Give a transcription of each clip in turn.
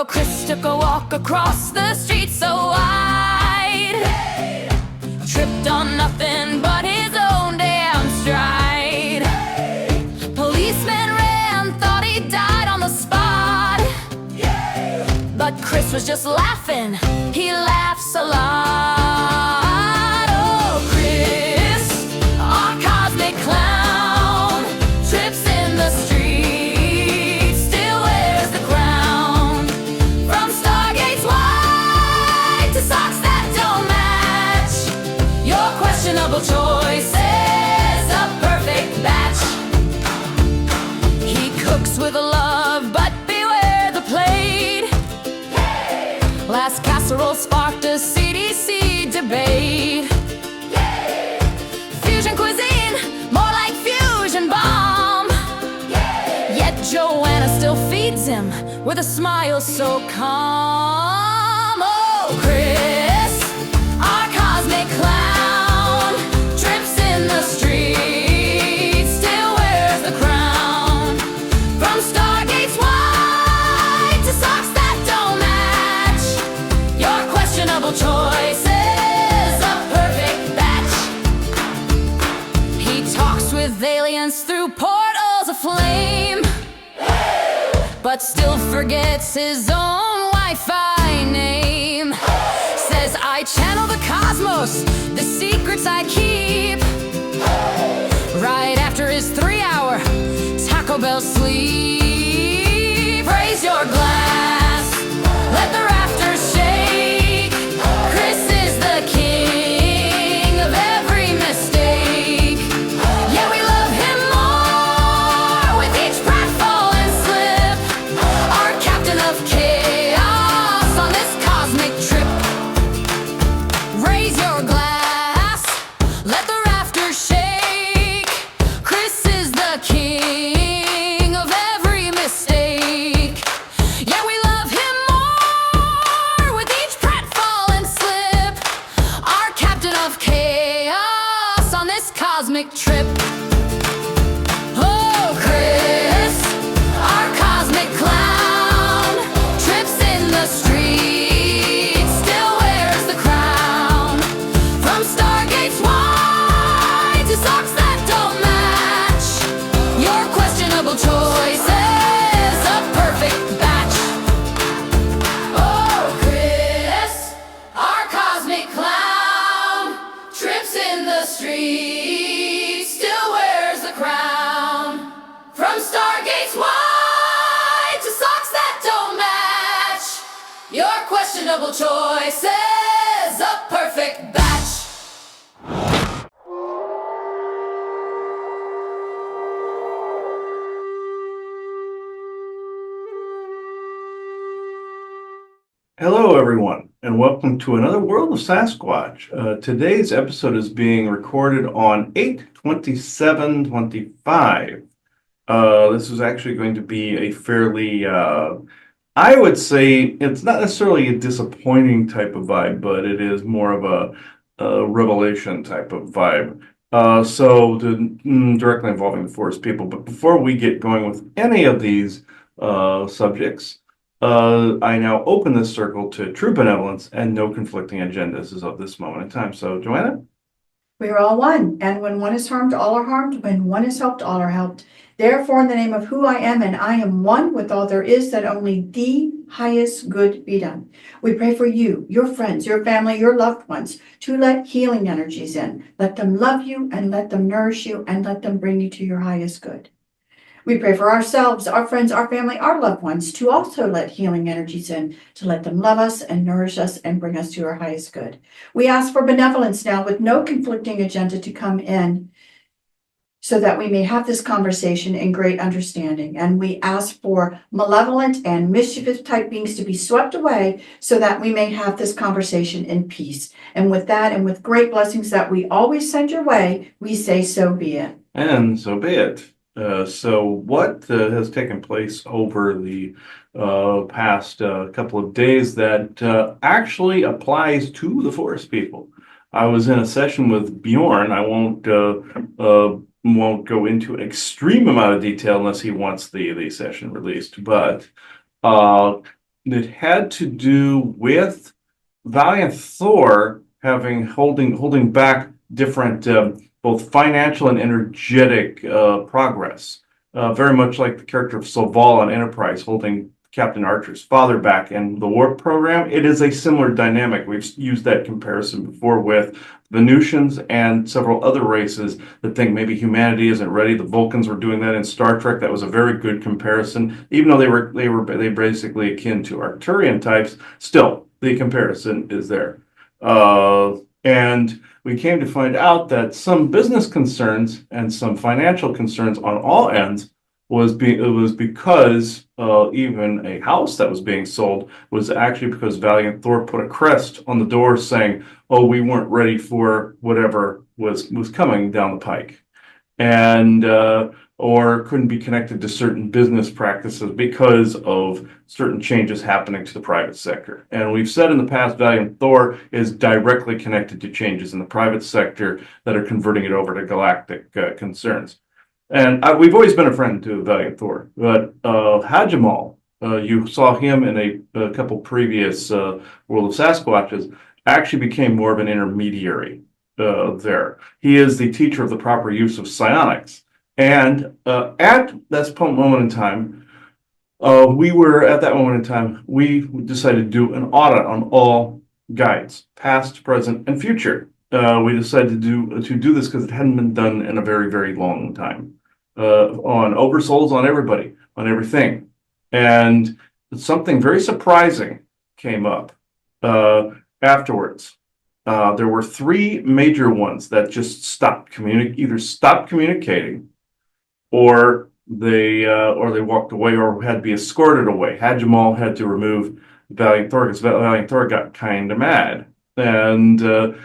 Well, Chris took a walk across the street so wide, tripped on nothing but his own damn stride. Policeman ran, thought he died on the spot, but Chris was just laughing, he laughs a lot. Oh, Chris, our cosmic clown, trips in the street, still wears the crown. From stargates wide to socks that don't match, your questionable choices a perfect batch. He cooks with love, but beware the plate. Last casserole sparked a CDC debate. Fusion cuisine, more like fusion bomb. Yet Joanna still feeds him with a smile so calm. Oh, Chris, our cosmic clown, trips in the street, still wears the crown. From stargates wide to socks that don't match, your questionable choices a perfect batch. He talks with aliens through portals aflame, but still forgets his own Wi-Fi name. Says, I channel the cosmos, the secrets I keep. Right after his 3-hour Taco Bell sleep. Raise your glass, let the rafters shake. Chris is the king of every mistake. Yeah, we love him more with each pratfall and slip. Our captain of chaos on this cosmic trip. Raise your glass, let the rafters shake. Chris is the king of every mistake. Yeah, we love him more with each pratfall and slip. Our captain of chaos on this cosmic trip. Oh, Chris, our cosmic clown, trips in the street, still wears the crown. From stargates wide to socks that don't match, your questionable choices a perfect batch. Oh, Chris, our cosmic clown, trips in the street, still wears the crown. From stargates wide to socks that don't match, your questionable choices a perfect batch. Hello, everyone, and welcome to another World of Sasquatch. Today's episode is being recorded on 8/27/25. This is actually going to be a fairly, I would say, it's not necessarily a disappointing type of vibe, but it is more of a revelation type of vibe. Directly involving the forest people. But before we get going with any of these subjects, I now open this circle to true benevolence and no conflicting agendas as of this moment in time. So, Joanna? We are all one, and when one is harmed, all are harmed. When one is helped, all are helped. Therefore, in the name of who I am, and I am one with all there is, that only the highest good be done. We pray for you, your friends, your family, your loved ones, to let healing energies in. Let them love you, and let them nourish you, and let them bring you to your highest good. We pray for ourselves, our friends, our family, our loved ones, to also let healing energies in, to let them love us and nourish us and bring us to our highest good. We ask for benevolence now with no conflicting agenda to come in, so that we may have this conversation in great understanding. And we ask for malevolent and mischievous type beings to be swept away, so that we may have this conversation in peace. And with that, and with great blessings that we always send your way, we say, so be it. And so be it. So what has taken place over the past couple of days that actually applies to the forest people? I was in a session with Bjorn. I won't go into extreme amount of detail unless he wants the session released, but it had to do with Valiant Thor holding back different both financial and energetic progress. Very much like the character of Soval on Enterprise holding Captain Archer's father back in the warp program. It is a similar dynamic. We've used that comparison before with Venusians and several other races that think maybe humanity isn't ready. The Vulcans were doing that in Star Trek. That was a very good comparison, even though they basically akin to Arcturian types. Still, the comparison is there. And we came to find out that some business concerns and some financial concerns on all ends it was because even a house that was being sold was actually because Valiant Thor put a crest on the door saying, "Oh, we weren't ready for whatever was coming down the pike," and or couldn't be connected to certain business practices because of certain changes happening to the private sector. And we've said in the past, Valiant Thor is directly connected to changes in the private sector that are converting it over to galactic concerns. And we've always been a friend to Valiant Thor, but Hajamal, you saw him in a couple previous World of Sasquatches, actually became more of an intermediary there. He is the teacher of the proper use of psionics. And at that moment in time, we decided to do an audit on all guides, past, present, and future. We decided to do this because it hadn't been done in a very, very long time. On oversouls, on everybody, on everything. And something very surprising came up afterwards. There were three major ones that just either stopped communicating, or they walked away, or had to be escorted away. Hajamal had to remove Valiant Thor because Valiant Thor got kind of mad, and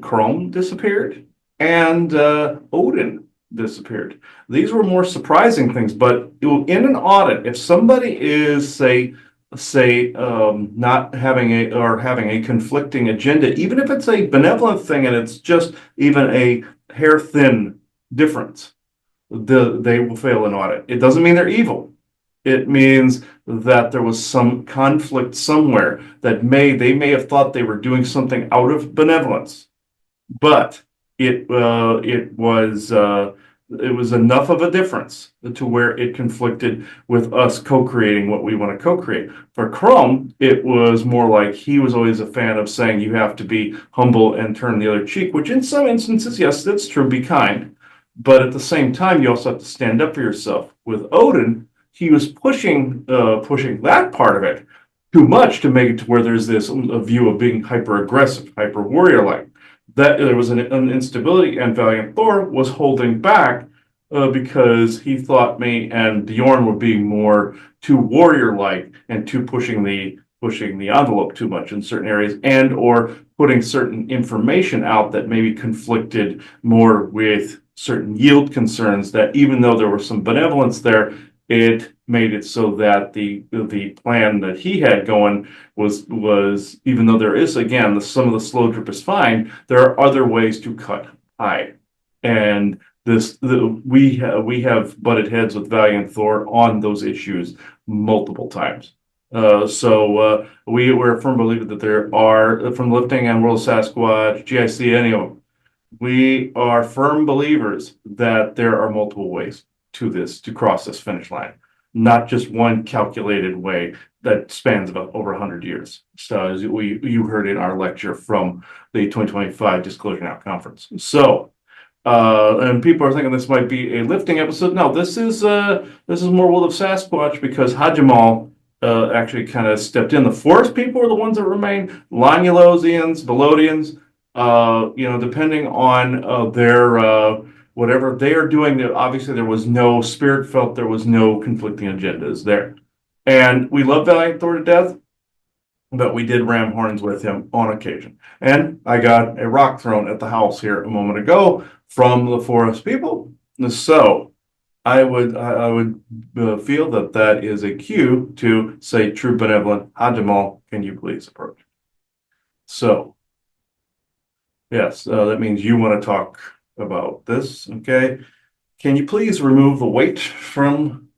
Chrome disappeared, and Odin disappeared. These were more surprising things, but in an audit, if somebody is not having a conflicting agenda, even if it's a benevolent thing and it's just even a hair thin difference, they will fail an audit. It doesn't mean they're evil. It means that there was some conflict somewhere that they may have thought they were doing something out of benevolence, but it was enough of a difference to where it conflicted with us co-creating what we want to co-create. For Chrome, it was more like he was always a fan of saying you have to be humble and turn the other cheek, which in some instances, yes, that's true, be kind. But at the same time, you also have to stand up for yourself. With Odin, he was pushing that part of it too much to make it to where there's a view of being hyper-aggressive, hyper-warrior-like. That there was an instability, and Valiant Thor was holding back because he thought me and Bjorn were being more too warrior-like and too pushing the envelope too much in certain areas, and or putting certain information out that maybe conflicted more with certain yield concerns, that even though there was some benevolence there, it made it so that the plan that he had going was even though there is, again, some of the slow drip is fine, there are other ways to cut high. And we have butted heads with Valiant Thor on those issues multiple times. So we're a firm believer that there are, from lifting and World of Sasquatch, GIC, any of them, we are firm believers that there are multiple ways to cross this finish line, not just one calculated way that spans about over 100 years. So as you heard in our lecture from the 2025 Disclosure Now conference. So and people are thinking this might be a lifting episode. No, this is more World of Sasquatch, because Hajamal actually kind of stepped in. The forest people are the ones that remain. Lonulosians, Belodians, depending on their whatever they are doing. Obviously, there was no spirit felt. There was no conflicting agendas there. And we love Valiant Thor to death, but we did ram horns with him on occasion. And I got a rock thrown at the house here a moment ago from the forest people. So I would feel that is a cue to say, true benevolent Hajamal, can you please approach? So yes, that means you want to talk about this, okay? Can you please remove the weight from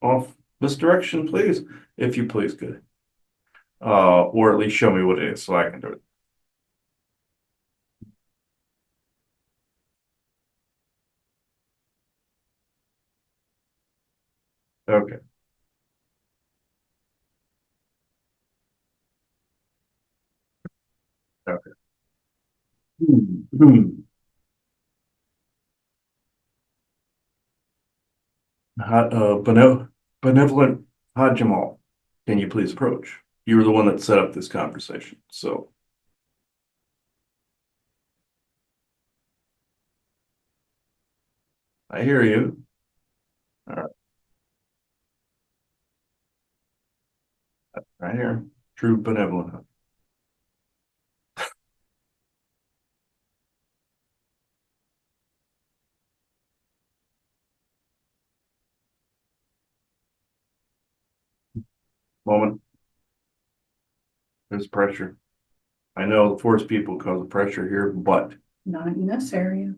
off this direction, please? If you please, good. or at least show me what it is so I can do it. Okay. Okay. Hmm. Benevolent Hajamal, can you please approach? You were the one that set up this conversation, so I hear you. All right, right here. True benevolent. Moment. There's pressure. I know the forest people cause the pressure here, but Not in this area.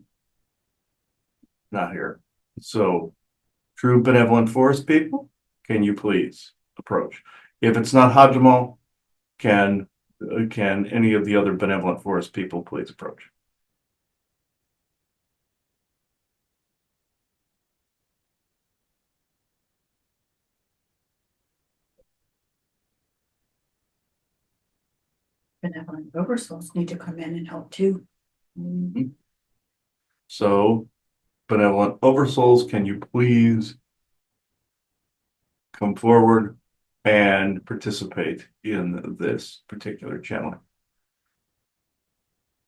not here. So, true benevolent forest people, can you please approach? If it's not Hajamal, can any of the other benevolent forest people please approach? Benevolent oversouls need to come in and help too. So, benevolent oversouls, can you please come forward and participate in this particular channel?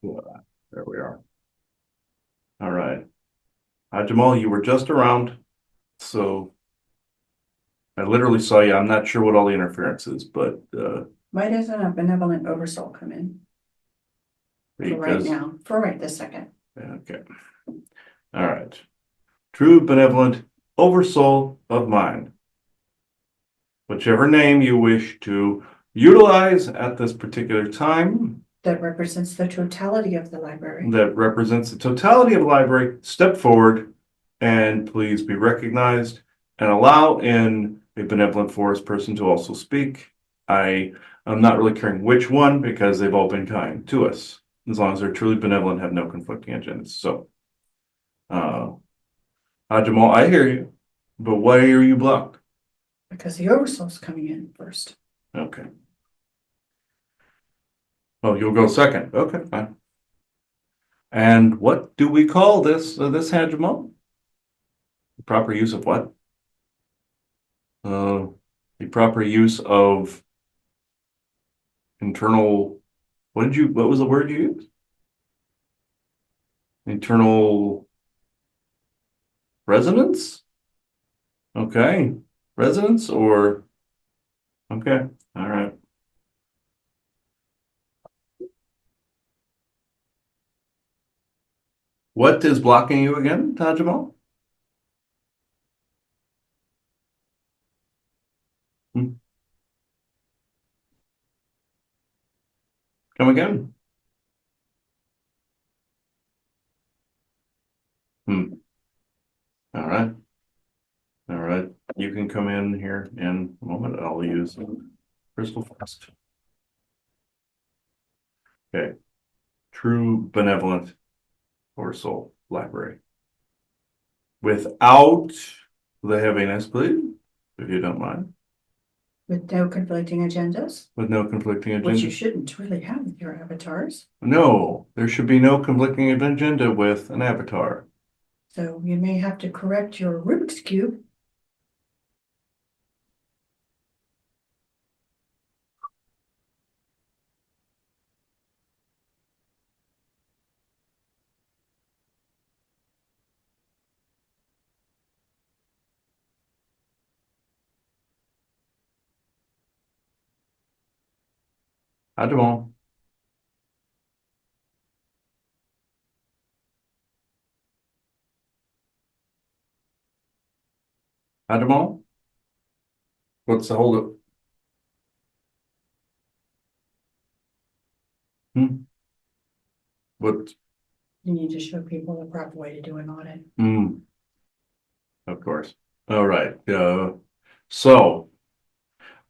Yeah, there we are. All right. Jamal, you were just around, so I literally saw you. I'm not sure what all the interference is, but Why doesn't a benevolent oversoul come in for right because now, for right this second? okay. All right. True benevolent oversoul of mind. Whichever name you wish to utilize at this particular time That represents the totality of the library. that represents the totality of the library, step forward and please be recognized and allow in a benevolent forest person to also speak. I'm not really caring which one because they've all been kind to us, as long as they're truly benevolent, have no conflicting agendas. So, Jamal, I hear you, but why are you blocked? Because the oversoul's coming in first. Okay. Oh, you'll go second. Okay, fine. And what do we call this Jamal? The proper use of what? The proper use of internal. What was the word you used? Internal resonance? Okay. Resonance or, okay. All right. What is blocking you again, Jamal? Hmm. Come again? Hmm. All right. All right. You can come in here in a moment. I'll use crystal fast. Okay. True benevolent or soul library. Without the heaviness, please, if you don't mind. With no conflicting agendas, With no conflicting which you agenda. shouldn't really have with your avatars. No, there should be no conflicting agenda with an avatar. So you may have to correct your Rubik's Cube. Jamal. Jamal. What's the holdup? Hmm? What? You need to show people the proper way to do an audit. Of course. All right. So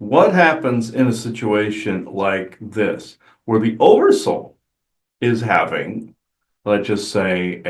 What happens in a situation like this, where the oversoul is having, let's just say,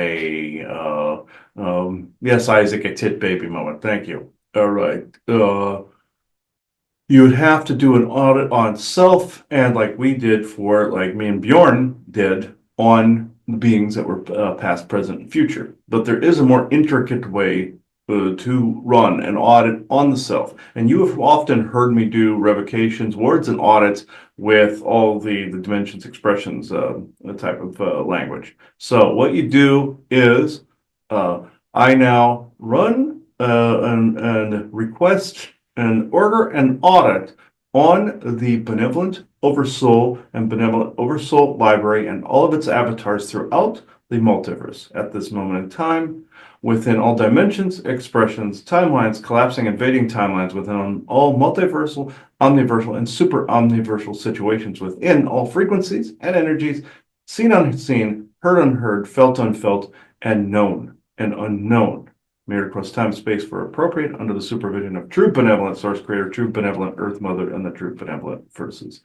yes, Isaac, a tit baby moment. Thank you. All right. You would have to do an audit on self, and like we did for, like me and Bjorn did, on the beings that were past, present, and future. But there is a more intricate way to run an audit on the self. And you have often heard me do revocations, wards, and audits with all the dimensions, expressions, type of language. So what you do is I now run and request and order an audit on the benevolent oversoul and benevolent oversoul library and all of its avatars throughout the multiverse at this moment in time, within all dimensions, expressions, timelines, collapsing, invading timelines, within all multiversal, omniversal, and super omniversal situations, within all frequencies and energies, seen unseen, heard unheard, felt unfelt, and known and unknown, mirrored across time and space for appropriate under the supervision of true benevolent source creator, true benevolent earth mother, and the true benevolent verses.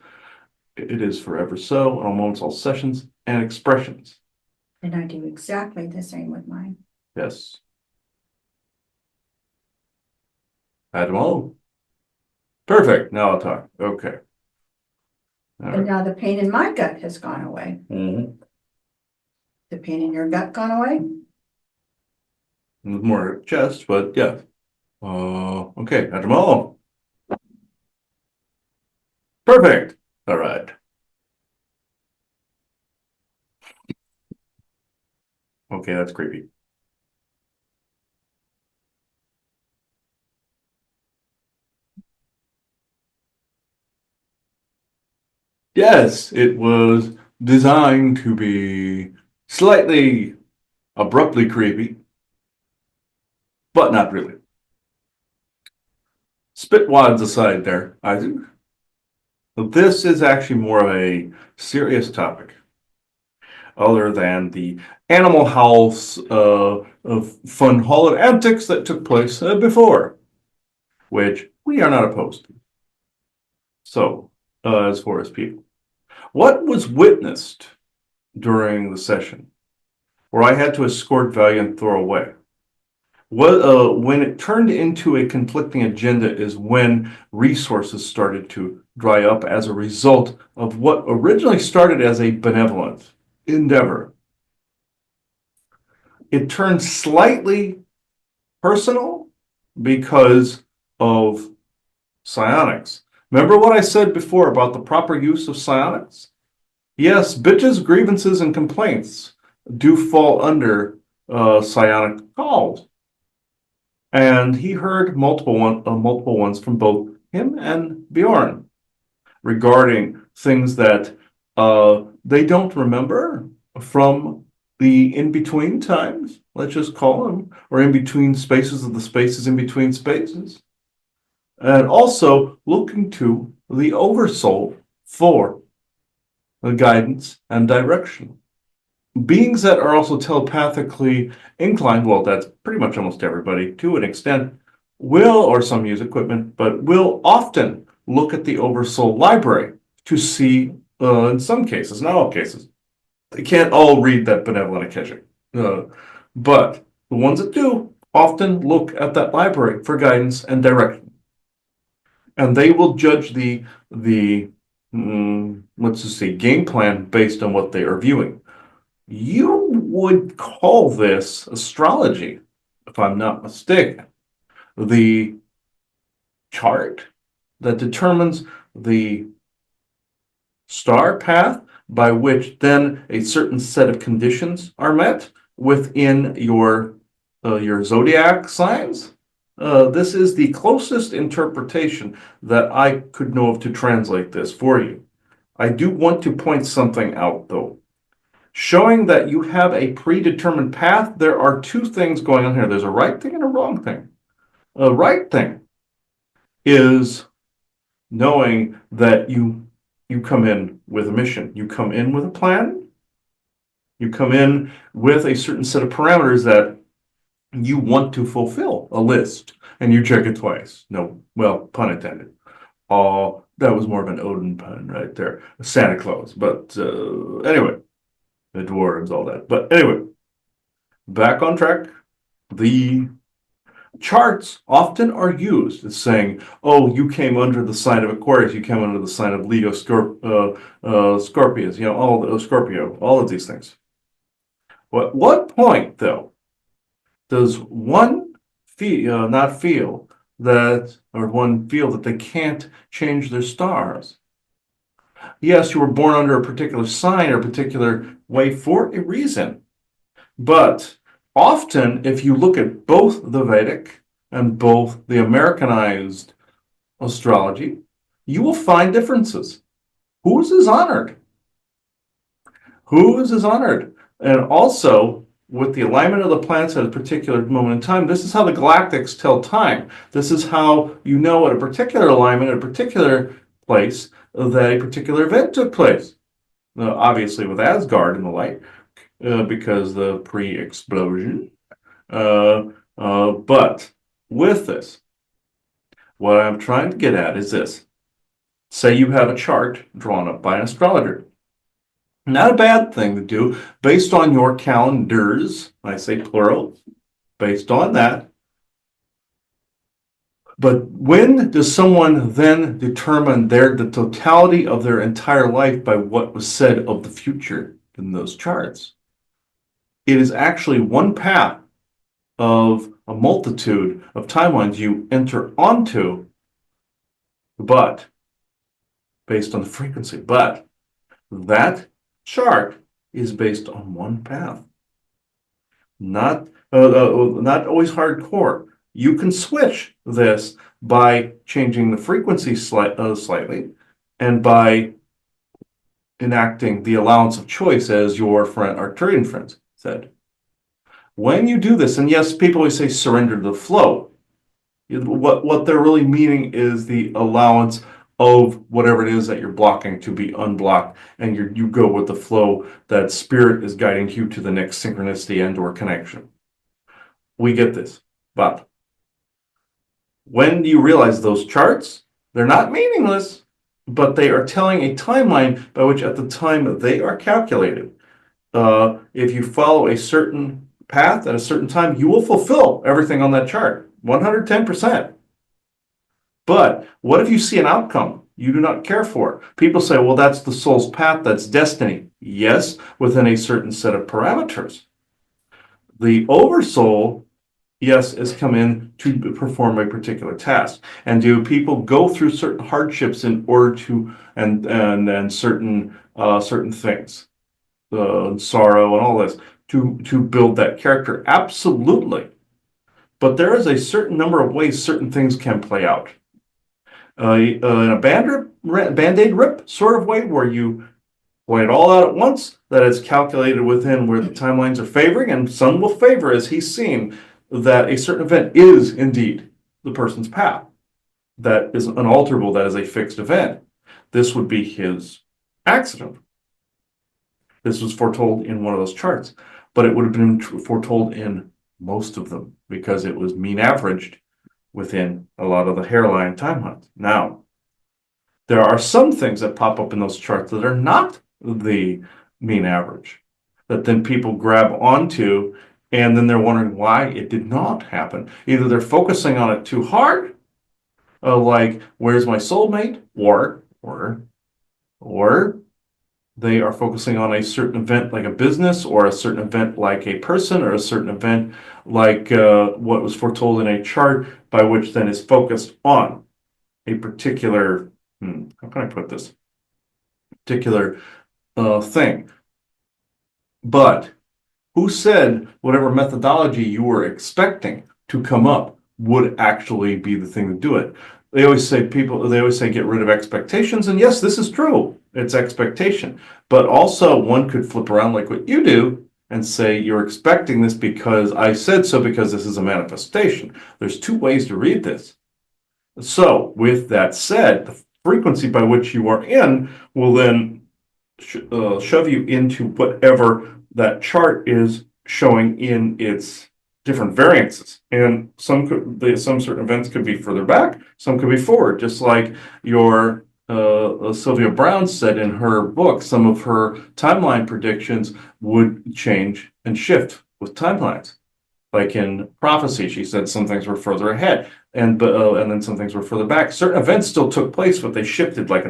It is forever so, in all moments, all sessions, and expressions. And I do exactly the same with mine. Yes. Had them all. Perfect. Now I'll talk. Okay. All And right. now the pain in my gut has gone away. Mhm. The pain in your gut gone away? More chest, but yeah. Okay. Had them all. Perfect. All right. Okay, that's creepy. Yes, it was designed to be slightly abruptly creepy, but not really. Spitwads aside there, Isaac. This is actually more of a serious topic, other than the Animal House of fun holiday antics that took place before, which we are not opposed to. So, as far as people, what was witnessed during the session, where I had to escort Valiant Thor away? When it turned into a conflicting agenda is when resources started to dry up as a result of what originally started as a benevolent endeavor. It turned slightly personal because of psionics. Remember what I said before about the proper use of psionics? Yes, bitches, grievances, and complaints do fall under psionic calls. And he heard multiple ones from both him and Bjorn regarding things that they don't remember from the in-between times, let's just call them, or in between spaces of the spaces in between spaces. And also looking to the oversoul for the guidance and direction. Beings that are also telepathically inclined, well, that's pretty much almost everybody to an extent, will, or some use equipment, but will often look at the Oversoul library to see, in some cases, not all cases, they can't all read that benevolent Akashic. But the ones that do often look at that library for guidance and direction. And they will judge the let's just say, game plan based on what they are viewing. You would call this astrology, if I'm not mistaken. The chart that determines the star path by which then a certain set of conditions are met within your zodiac signs. This is the closest interpretation that I could know of to translate this for you. I do want to point something out, though. Showing that you have a predetermined path, there are two things going on here. There's a right thing and a wrong thing. A right thing is knowing that you come in with a mission. You come in with a plan. You come in with a certain set of parameters that you want to fulfill, a list, and you check it twice. No, well, pun intended. That was more of an Odin pun right there. Santa Claus. But anyway, the dwarves, all that. But anyway, back on track. The charts often are used as saying, oh, you came under the sign of Aquarius, you came under the sign of Leo, Scorpius, all the Scorpio, all of these things. At what point, though, does one not feel that, or one feel that they can't change their stars? Yes, you were born under a particular sign or a particular way for a reason. But often, if you look at both the Vedic and both the Americanized astrology, you will find differences. Whose is honored? Whose is honored? And also, with the alignment of the planets at a particular moment in time, this is how the galactics tell time. This is how you know at a particular alignment, at a particular place, that a particular event took place. Obviously, with Asgard in the light, because the pre-explosion. But with this, what I'm trying to get at is this. Say you have a chart drawn up by an astrologer. Not a bad thing to do based on your calendars. I say plural, based on that. But when does someone then determine the totality of their entire life by what was said of the future in those charts? It is actually one path of a multitude of timelines you enter onto, but based on the frequency. But that chart is based on one path, not always hardcore. You can switch this by changing the frequency slightly, and by enacting the allowance of choice, as your friend Arcturian friends said. When you do this, and yes, people always say surrender to the flow. What they're really meaning is the allowance of whatever it is that you're blocking to be unblocked, and you go with the flow that spirit is guiding you to the next synchronicity and or connection. We get this. But when you realize those charts, they're not meaningless, but they are telling a timeline by which at the time they are calculated. If you follow a certain path at a certain time, you will fulfill everything on that chart, 110%. But what if you see an outcome you do not care for? People say, well, that's the soul's path, that's destiny. Yes, within a certain set of parameters. The oversoul, yes, has come in to perform a particular task. And do people go through certain hardships in order to, and certain things, sorrow and all this, to build that character? Absolutely. But there is a certain number of ways certain things can play out. In a band-aid rip sort of way, where you play it all out at once, that is calculated within where the timelines are favoring, and some will favor, as he's seen, that a certain event is indeed the person's path. That is unalterable, that is a fixed event. This would be his accident. This was foretold in one of those charts, but it would have been foretold in most of them because it was mean averaged within a lot of the hairline timelines. Now, there are some things that pop up in those charts that are not the mean average, that then people grab onto, and then they're wondering why it did not happen. Either they're focusing on it too hard, like, where's my soulmate? Or they are focusing on a certain event like a business, or a certain event like a person, or a certain event like what was foretold in a chart, by which then is focused on a particular, how can I put this? Particular thing. But who said whatever methodology you were expecting to come up would actually be the thing to do it? They always say get rid of expectations, and yes, this is true. It's expectation. But also one could flip around like what you do and say you're expecting this because I said so, because this is a manifestation. There's two ways to read this. So with that said, the frequency by which you are in will then shove you into whatever that chart is showing in its different variances, and some certain events could be further back, some could be forward, just like your Sylvia Brown said in her book. Some of her timeline predictions would change and shift with timelines. Like in prophecy, she said some things were further ahead, and then some things were further back. Certain events still took place, but they shifted like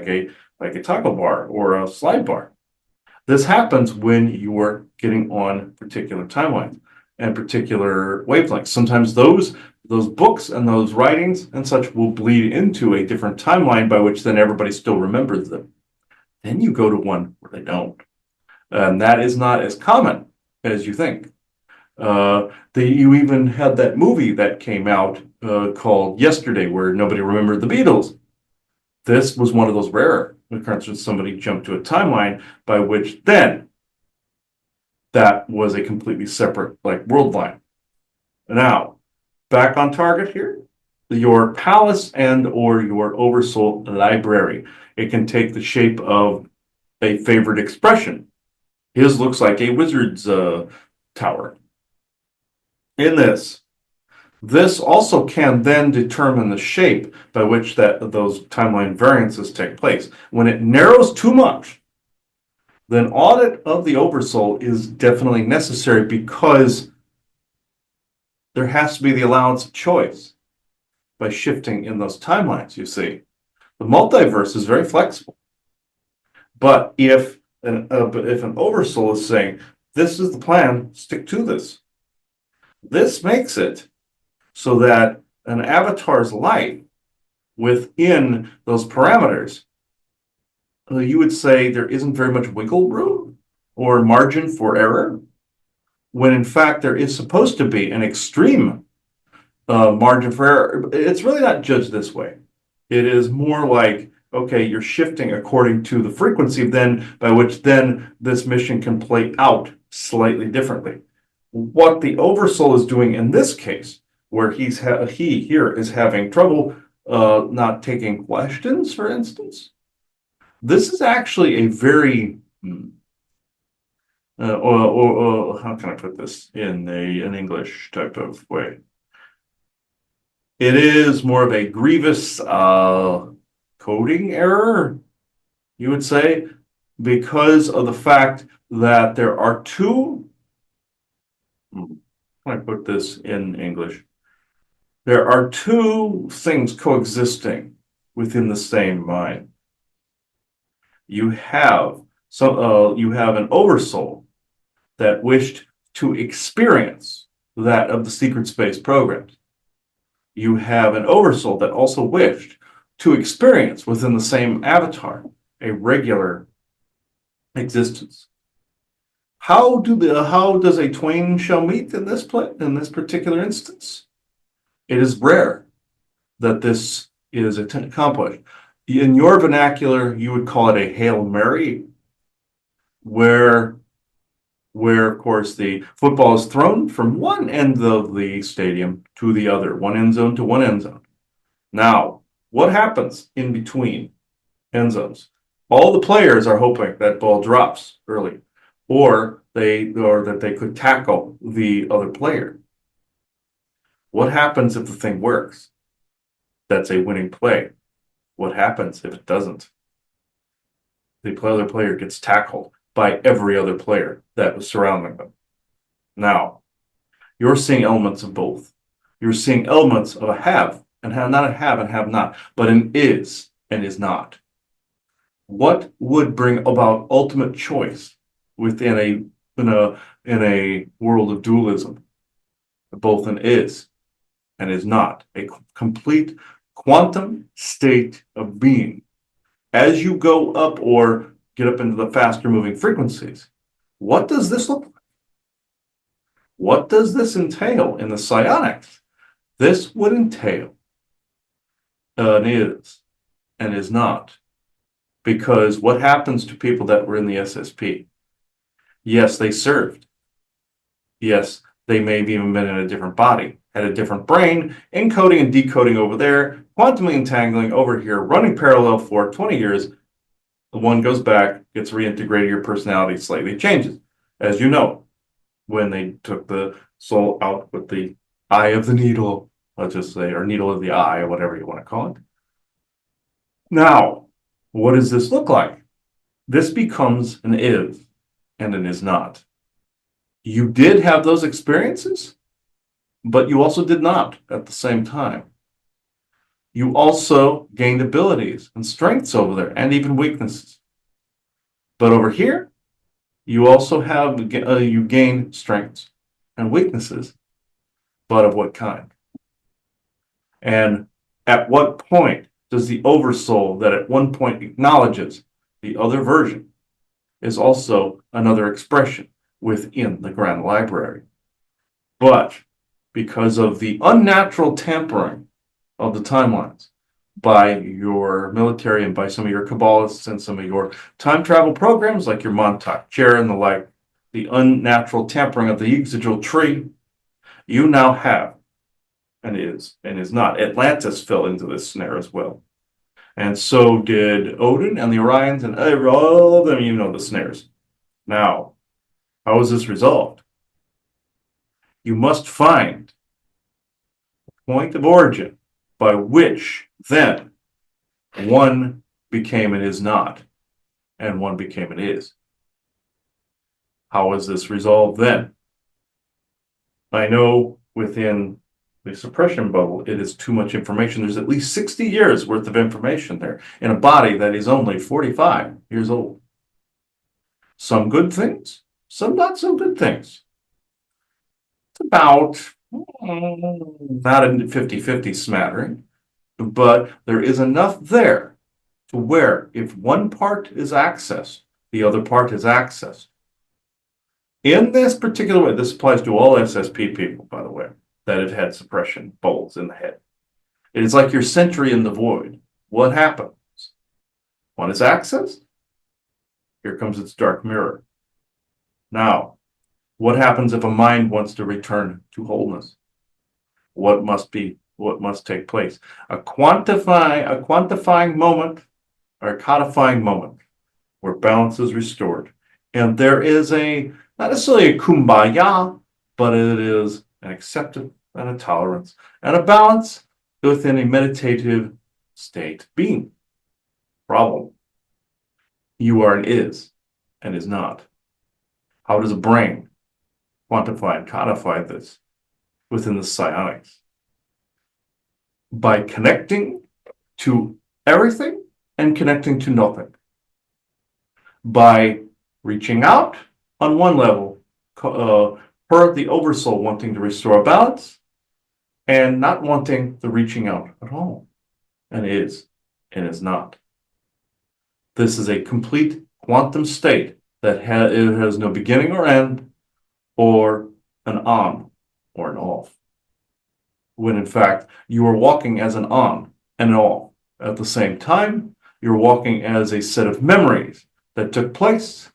a taco bar or a slide bar. This happens when you're getting on particular timelines and particular wavelengths. Sometimes those books and those writings and such will bleed into a different timeline by which then everybody still remembers them. Then you go to one where they don't. And that is not as common as you think. You even had that movie that came out called Yesterday, where nobody remembered the Beatles. This was one of those rare occurrences. Somebody jumped to a timeline by which then that was a completely separate world line. Now, back on target here, your palace and or your oversoul library. It can take the shape of a favorite expression. His looks like a wizard's tower. In this also can then determine the shape by which those timeline variances take place. When it narrows too much, then audit of the oversoul is definitely necessary, because there has to be the allowance of choice by shifting in those timelines, you see. The multiverse is very flexible. But if an oversoul is saying, this is the plan, stick to this. This makes it so that an avatar's life within those parameters, you would say there isn't very much wiggle room or margin for error, when in fact there is supposed to be an extreme margin for error. It's really not judged this way. It is more like, okay, you're shifting according to the frequency then by which then this mission can play out slightly differently. What the oversoul is doing in this case, where he here is having trouble not taking questions, for instance, this is actually a very how can I put this in an English type of way? It is more of a grievous coding error, you would say, because of the fact that there are two. How can I put this in English? There are two things coexisting within the same mind. You have an oversoul that wished to experience that of the secret space programs. You have an oversoul that also wished to experience within the same avatar a regular existence. How does a twain shall meet in this particular instance? It is rare that this is accomplished. In your vernacular, you would call it a Hail Mary, where of course the football is thrown from one end of the stadium to the other, one end zone to one end zone. Now, what happens in between end zones? All the players are hoping that ball drops early, or that they could tackle the other player. What happens if the thing works? That's a winning play. What happens if it doesn't? The other player gets tackled by every other player that was surrounding them. Now, you're seeing elements of both. You're seeing elements of a have and have, not a have and have not, but an is and is not. What would bring about ultimate choice within a world of dualism? Both an is and is not, a complete quantum state of being. As you go up or get up into the faster moving frequencies, what does this look like? What does this entail in the psionics? This would entail an is and is not. Because what happens to people that were in the SSP? Yes, they served. Yes, they may have even been in a different body, had a different brain, encoding and decoding over there, quantumly entangling over here, running parallel for 20 years. The one goes back, gets reintegrated, your personality slightly changes. As you know, when they took the soul out with the eye of the needle, let's just say, or needle of the eye, or whatever you want to call it. Now, what does this look like? This becomes an is and an is not. You did have those experiences, but you also did not at the same time. You also gained abilities and strengths over there, and even weaknesses. But over here, you also have, you gain strengths and weaknesses, but of what kind? And at what point does the oversoul that at one point acknowledges the other version is also another expression within the Grand Library? But because of the unnatural tampering of the timelines by your military and by some of your Kabbalists and some of your time travel programs like your Montauk chair and the like, the unnatural tampering of the exegetical tree, you now have and is not. Atlantis fell into this snare as well. And so did Odin and the Orions and all of them, you know, the snares. Now, how is this resolved? You must find a point of origin by which then one became an is not and one became an is. How is this resolved then? I know within the suppression bubble, it is too much information. There's at least 60 years worth of information there in a body that is only 45 years old. Some good things, some not so good things. It's about not a 50-50 smattering, but there is enough there to where if one part is accessed, the other part is accessed. In this particular way, this applies to all SSP people, by the way, that have had suppression bubbles in the head. It is like your sentry in the void. What happens? One is accessed. Here comes its dark mirror. Now, what happens if a mind wants to return to wholeness? What must take place? A quantifying moment or a codifying moment where balance is restored. And there is not necessarily a kumbaya, but it is an acceptance and a tolerance and a balance within a meditative state being. Problem. You are an is and is not. How does a brain quantify and codify this within the psionics? By connecting to everything and connecting to nothing. By reaching out on one level, per the oversoul wanting to restore balance and not wanting the reaching out at all, and is not. This is a complete quantum state that it has no beginning or end, or an on or an off. When in fact you are walking as an on and an off at the same time, you're walking as a set of memories that took place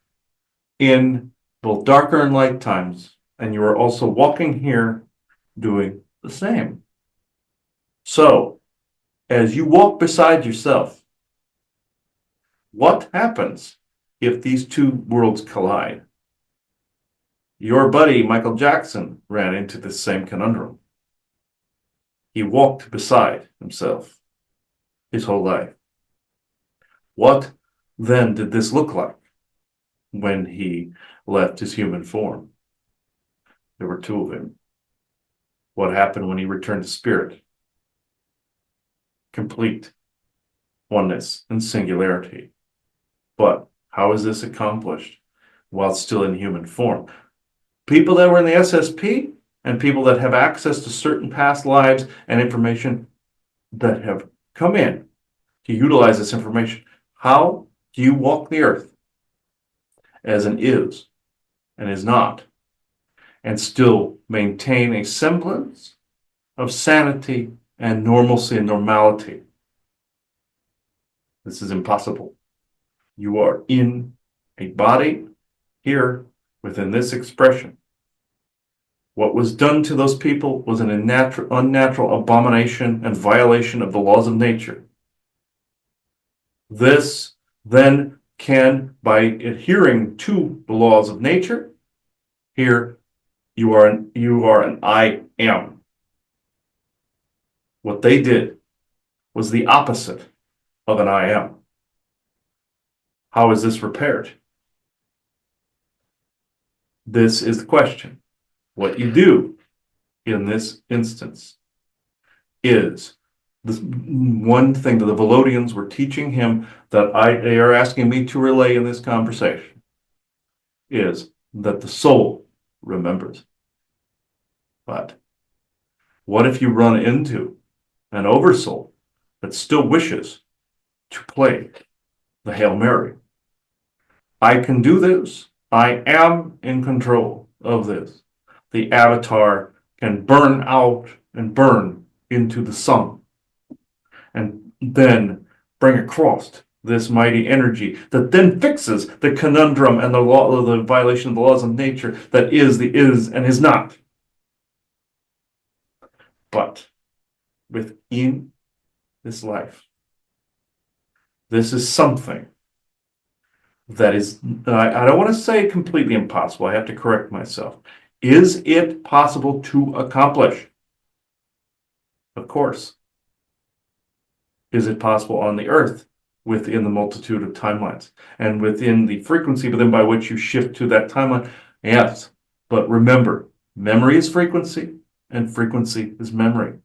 in both darker and light times, and you are also walking here doing the same. So, as you walk beside yourself, what happens if these two worlds collide? Your buddy Michael Jackson ran into this same conundrum. He walked beside himself his whole life. What then did this look like when he left his human form? There were two of him. What happened when he returned to spirit? Complete oneness and singularity. But how is this accomplished while still in human form? People that were in the SSP and people that have access to certain past lives and information that have come in to utilize this information. How do you walk the earth as an is and is not, and still maintain a semblance of sanity and normalcy and normality? This is impossible. You are in a body here within this expression. What was done to those people was an unnatural abomination and violation of the laws of nature. This then can, by adhering to the laws of nature, here You are an I am. What they did was the opposite of an I am. How is this repaired? This is the question. What you do in this instance is this one thing that the Velodians were teaching him that they are asking me to relay in this conversation is that the soul remembers. But what if you run into an oversoul that still wishes to play the Hail Mary? I can do this. I am in control of this. The avatar can burn out and burn into the sun and then bring across this mighty energy that then fixes the conundrum and the violation of the laws of nature that is the is and is not. But within this life, this is something that is, I don't want to say completely impossible. I have to correct myself. Is it possible to accomplish? Of course. Is it possible on the earth within the multitude of timelines and within the frequency within by which you shift to that timeline? Yes. But remember, memory is frequency and frequency is memory.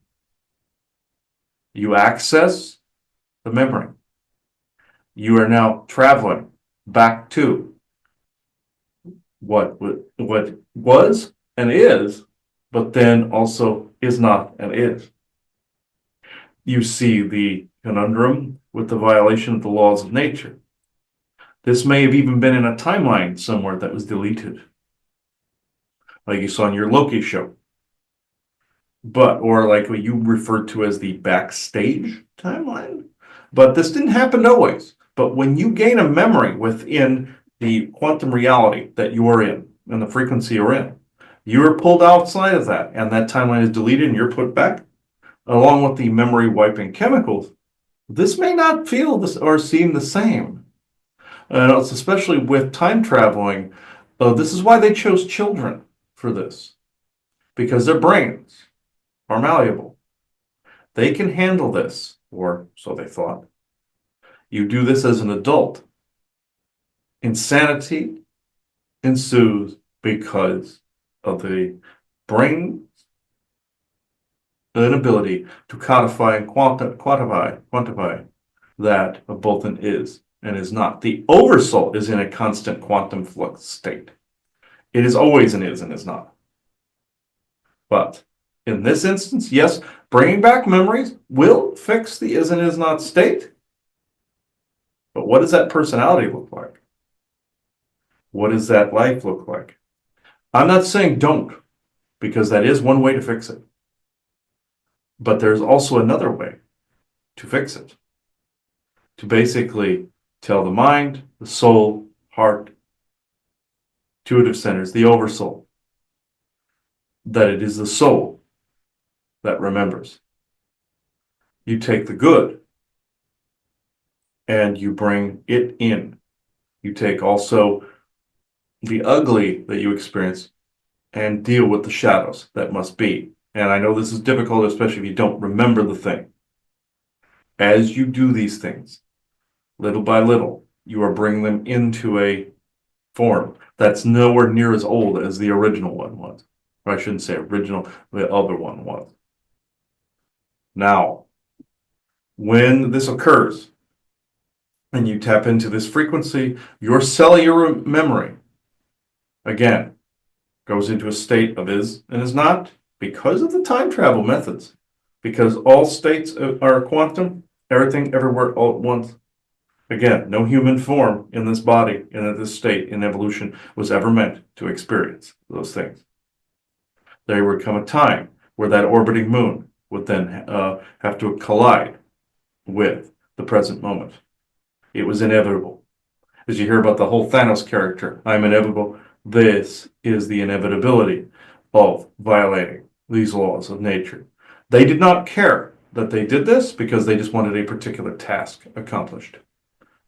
You access the memory. You are now traveling back to what was and is, but then also is not and is. You see the conundrum with the violation of the laws of nature. This may have even been in a timeline somewhere that was deleted, like you saw in your Loki show. Or like what you referred to as the backstage timeline. But this didn't happen always. But when you gain a memory within the quantum reality that you are in and the frequency you're in, you are pulled outside of that, and that timeline is deleted and you're put back, along with the memory wiping chemicals. This may not feel this or seem the same. And it's especially with time traveling. This is why they chose children for this, because their brains are malleable. They can handle this, or so they thought. You do this as an adult. Insanity ensues because of the brain's inability to codify and quantify that of both an is and is not. The oversoul is in a constant quantum flux state. It is always an is and is not. But in this instance, yes, bringing back memories will fix the is and is not state. But what does that personality look like? What does that life look like? I'm not saying don't, because that is one way to fix it. But there's also another way to fix it. To basically tell the mind, the soul, heart, intuitive centers, the oversoul, that it is the soul that remembers. You take the good and you bring it in. You take also the ugly that you experience and deal with the shadows that must be. And I know this is difficult, especially if you don't remember the thing. As you do these things, little by little, you are bringing them into a form that's nowhere near as old as the original one was. Or I shouldn't say original, the other one was. Now, when this occurs, and you tap into this frequency, your cellular memory, again, goes into a state of is and is not because of the time travel methods. Because all states are quantum, everything, everywhere, all at once. Again, no human form in this body and in this state in evolution was ever meant to experience those things. There would come a time where that orbiting moon would then have to collide with the present moment. It was inevitable. As you hear about the whole Thanos character, I'm inevitable. This is the inevitability of violating these laws of nature. They did not care that they did this because they just wanted a particular task accomplished.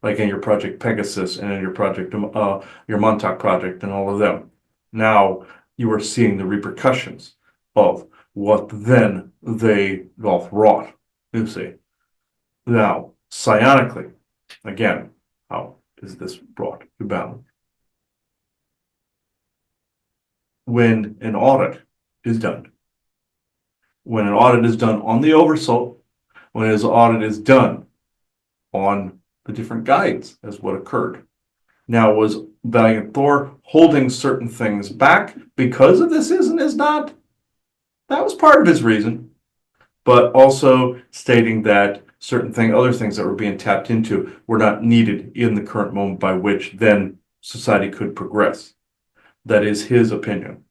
Like in your Project Pegasus and in your project, your Montauk project and all of them. Now, you are seeing the repercussions of what then they doth wrought, you see. Now, psionically, again, how is this brought to balance? When an audit is done, when an audit is done on the oversoul, when an audit is done on the different guides as what occurred. Now, was Valiant Thor holding certain things back because of this is and is not? That was part of his reason, but also stating that other things that were being tapped into were not needed in the current moment by which then society could progress. That is his opinion.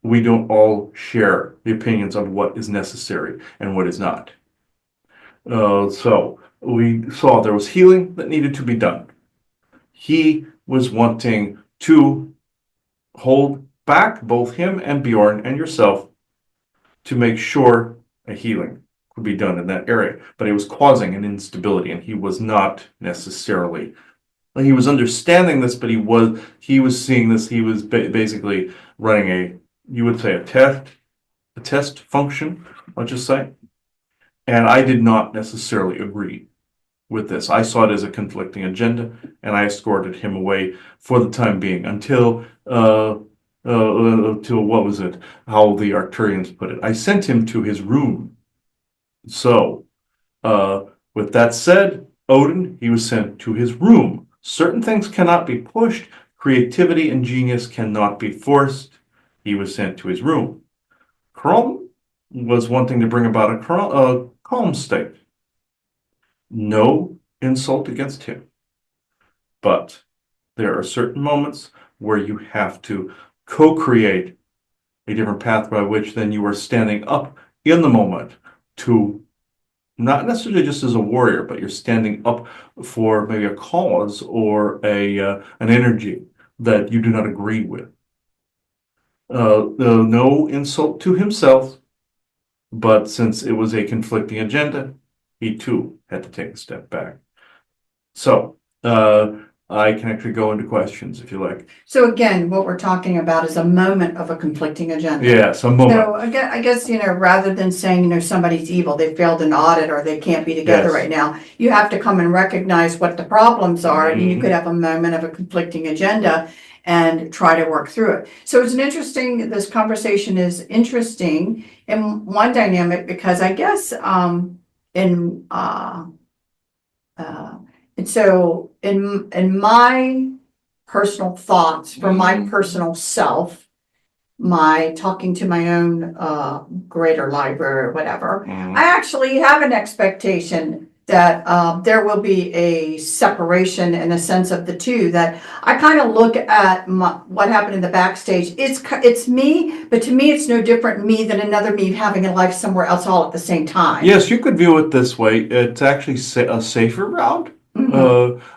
We don't all share the opinions on what is necessary and what is not. So we saw there was healing that needed to be done. He was wanting to hold back both him and Bjorn and yourself to make sure a healing could be done in that area. But it was causing an instability, and he was not necessarily. He was understanding this, but he was seeing this. He was basically running you would say a test function, I'll just say. And I did not necessarily agree with this. I saw it as a conflicting agenda, and I escorted him away for the time being until what was it? How the Arcturians put it. I sent him to his room. So, with that said, Odin, he was sent to his room. Certain things cannot be pushed. Creativity and genius cannot be forced. He was sent to his room. Chrome was wanting to bring about a calm state. No insult against him. But there are certain moments where you have to co-create a different path by which then you are standing up in the moment to not necessarily just as a warrior, but you're standing up for maybe a cause or an energy that you do not agree with. No insult to himself, but since it was a conflicting agenda, he too had to take a step back. So, I can actually go into questions if you like. So again, what we're talking about is a moment of a conflicting agenda. Yes, a moment. So I guess, rather than saying, somebody's evil, they failed an audit or they can't be together Yes. right now, you have to come and recognize what the problems are, and you Mhm. could have a moment of a conflicting agenda and try to work through it. So this conversation is interesting in one dynamic because I guess, and so in my personal thoughts, for my personal self, my talking to my own greater library or whatever, I actually have an expectation that there will be a separation in a sense of the two, that I kind of look at what happened in the backstage. It's me, but to me it's no different me than another me having a life somewhere else all at the same time. Yes, you could view it this way. It's actually a safer route.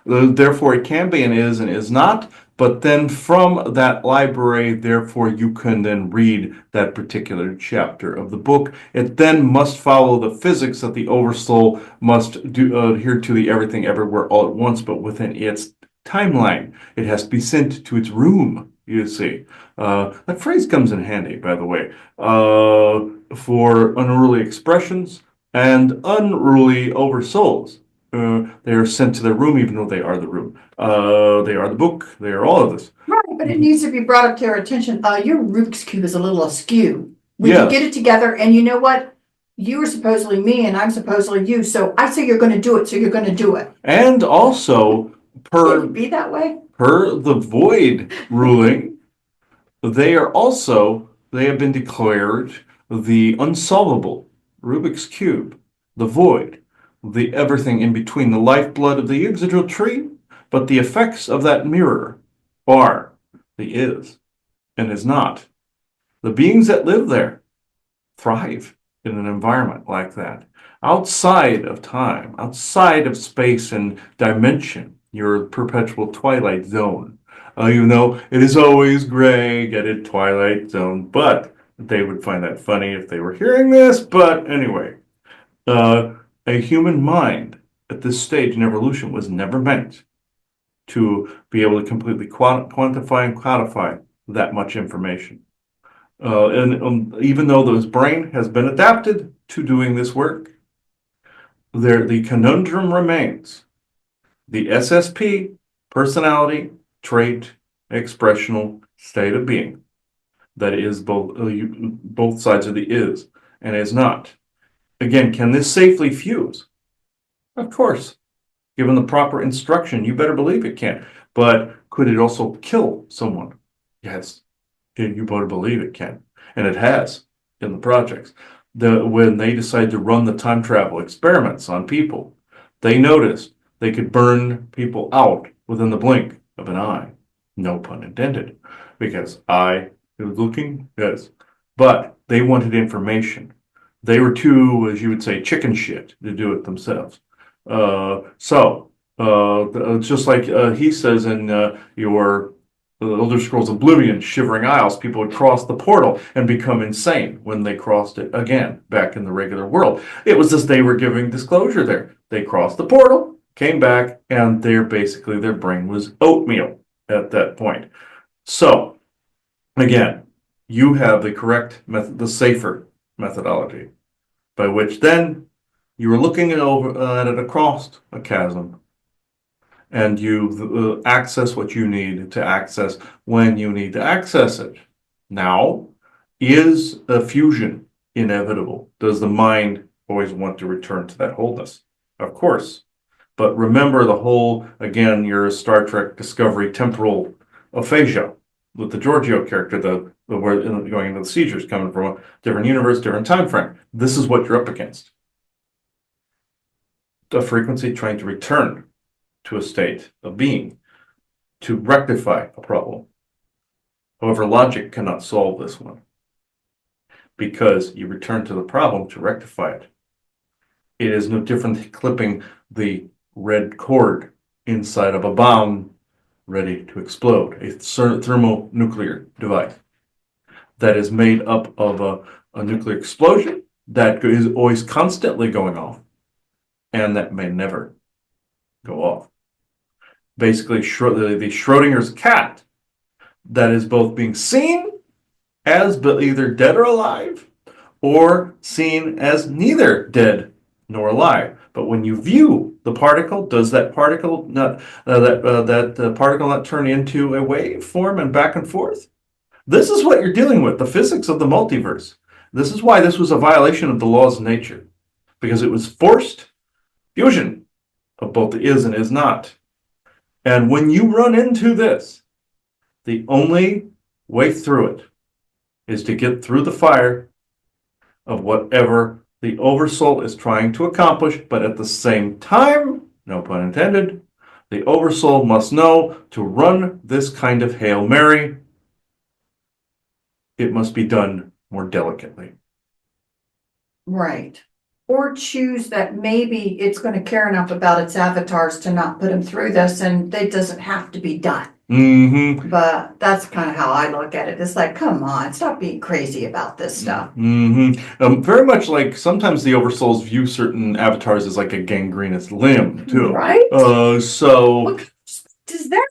Therefore, it can be and is not. But then from that library, therefore, you can then read that particular chapter of the book. It then must follow the physics that the Oversoul must adhere to the everything everywhere all at once, but within its timeline. It has to be sent to its room, you see. That phrase comes in handy, by the way, for unruly expressions and unruly oversouls. They are sent to their room, even though they are the room. They are the book. They are all of this. Right, but it needs to be brought up to your attention. Your Rubik's Cube is a little askew. We Yes. can get it together, and you know what? You are supposedly me, and I'm supposedly you. So I say you're going to do it, so you're going to do it. And also, Can it be that way? per the void ruling, they have been declared the unsolvable Rubik's Cube, the void, the everything in between, the lifeblood of the Yggdrasil tree, but the effects of that mirror are the is and is not. The beings that live there thrive in an environment like that. Outside of time, outside of space and dimension, your perpetual twilight zone. You know, it is always gray, get it, twilight zone, but they would find that funny if they were hearing this, but anyway. A human mind at this stage in evolution was never meant to be able to completely quantify and codify that much information. And even though his brain has been adapted to doing this work, the conundrum remains. The SSP, personality, trait, expressional state of being. That is both sides of the is and is not. Again, can this safely fuse? Of course. Given the proper instruction, you better believe it can. But could it also kill someone? Yes. You better believe it can. And it has in the projects. When they decided to run the time travel experiments on people, they noticed they could burn people out within the blink of an eye. No pun intended. Because eye is looking, yes. But they wanted information. They were too, as you would say, chicken shit to do it themselves. Just like he says in your Elder Scrolls Oblivion, Shivering Isles, people would cross the portal and become insane when they crossed it again back in the regular world. It was as they were giving disclosure there. They crossed the portal, came back, and their brain was oatmeal at that point. So, again, you have the correct method, the safer methodology, by which then you were looking at it across a chasm, and you access what you need to access when you need to access it. Now, is a fusion inevitable? Does the mind always want to return to that wholeness? Of course. But remember the whole, again, your Star Trek Discovery temporal aphasia with the Giorgio character, where going into the seizures coming from a different universe, different time frame. This is what you're up against. The frequency trying to return to a state of being to rectify a problem. However, logic cannot solve this one because you return to the problem to rectify it. It is no different than clipping the red cord inside of a bomb ready to explode, a thermonuclear device that is made up of a nuclear explosion that is always constantly going off and that may never go off. Basically, the Schrodinger's cat that is both being seen as either dead or alive, or seen as neither dead nor alive. But when you view the particle, does that particle not particle not turn into a wave form and back and forth? This is what you're dealing with, the physics of the multiverse. This is why this was a violation of the laws of nature, because it was forced fusion of both the is and is not. And when you run into this, the only way through it is to get through the fire of whatever the Oversoul is trying to accomplish, but at the same time, no pun intended, the Oversoul must know to run this kind of Hail Mary, it must be done more delicately. Right. Or choose that maybe it's going to care enough about its avatars to not put them through this, and it doesn't have to be done. Mm-hmm. But that's kind of how I look at it. It's like, come on, stop being crazy about this stuff. Mm-hmm. Very much like sometimes the Oversouls view certain avatars as like a gangrenous limb, too. Right? So What does that?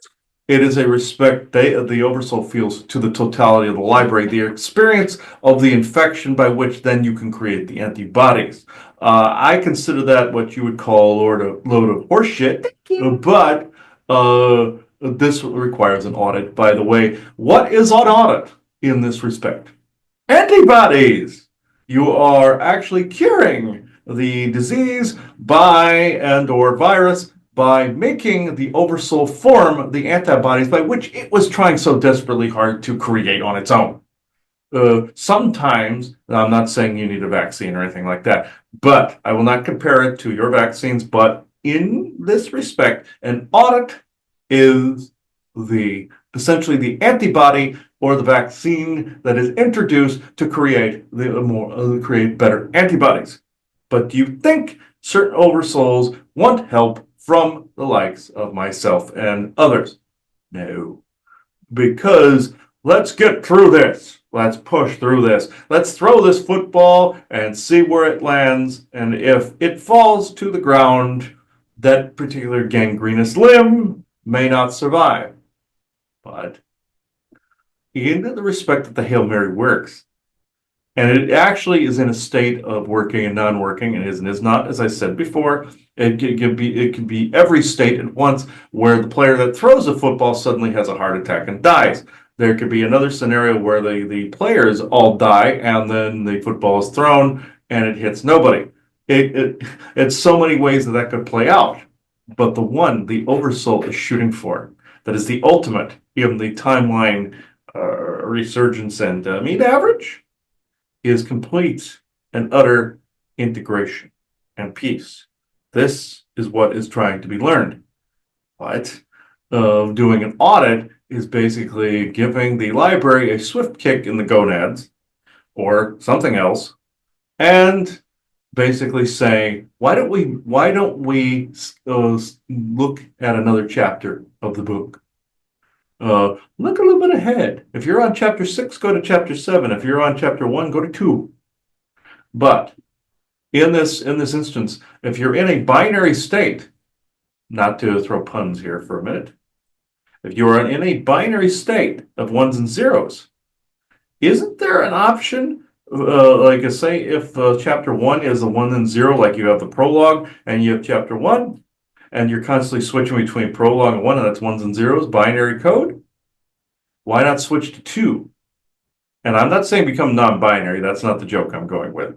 it is a respect the Oversoul feels to the totality of the library, the experience of the infection by which then you can create the antibodies. I consider that what you would call a load of horseshit, but this requires an audit, by the way. What is on audit in this respect? Antibodies! You are actually curing the disease or virus by making the Oversoul form the antibodies by which it was trying so desperately hard to create on its own. Sometimes, I'm not saying you need a vaccine or anything like that, but I will not compare it to your vaccines, but in this respect, an audit is essentially the antibody or the vaccine that is introduced to create create better antibodies. But do you think certain Oversouls want help from the likes of myself and others? No. Because let's get through this. Let's push through this. Let's throw this football and see where it lands. And if it falls to the ground, that particular gangrenous limb may not survive. But in the respect that the Hail Mary works. And it actually is in a state of working and non-working, and is not, as I said before, it can be every state at once, where the player that throws a football suddenly has a heart attack and dies. There could be another scenario where the players all die, and then the football is thrown and it hits nobody. It's so many ways that could play out. But the one the Oversoul is shooting for, that is the ultimate in the timeline resurgence and mean average, is complete and utter integration and peace. This is what is trying to be learned. But doing an audit is basically giving the library a swift kick in the gonads or something else, and basically saying, why don't we look at another chapter of the book? Look a little bit ahead. If you're on chapter 6, go to chapter 7. If you're on chapter 1, go to 2. But in this instance, if you're in a binary state, not to throw puns here for a minute, if you are in a binary state of ones and zeros, isn't there an option, like say if chapter 1 is a 1 and 0, like you have the prologue and you have chapter 1, and you're constantly switching between prologue and 1, and that's ones and zeros, binary code? Why not switch to 2? And I'm not saying become non-binary. That's not the joke I'm going with.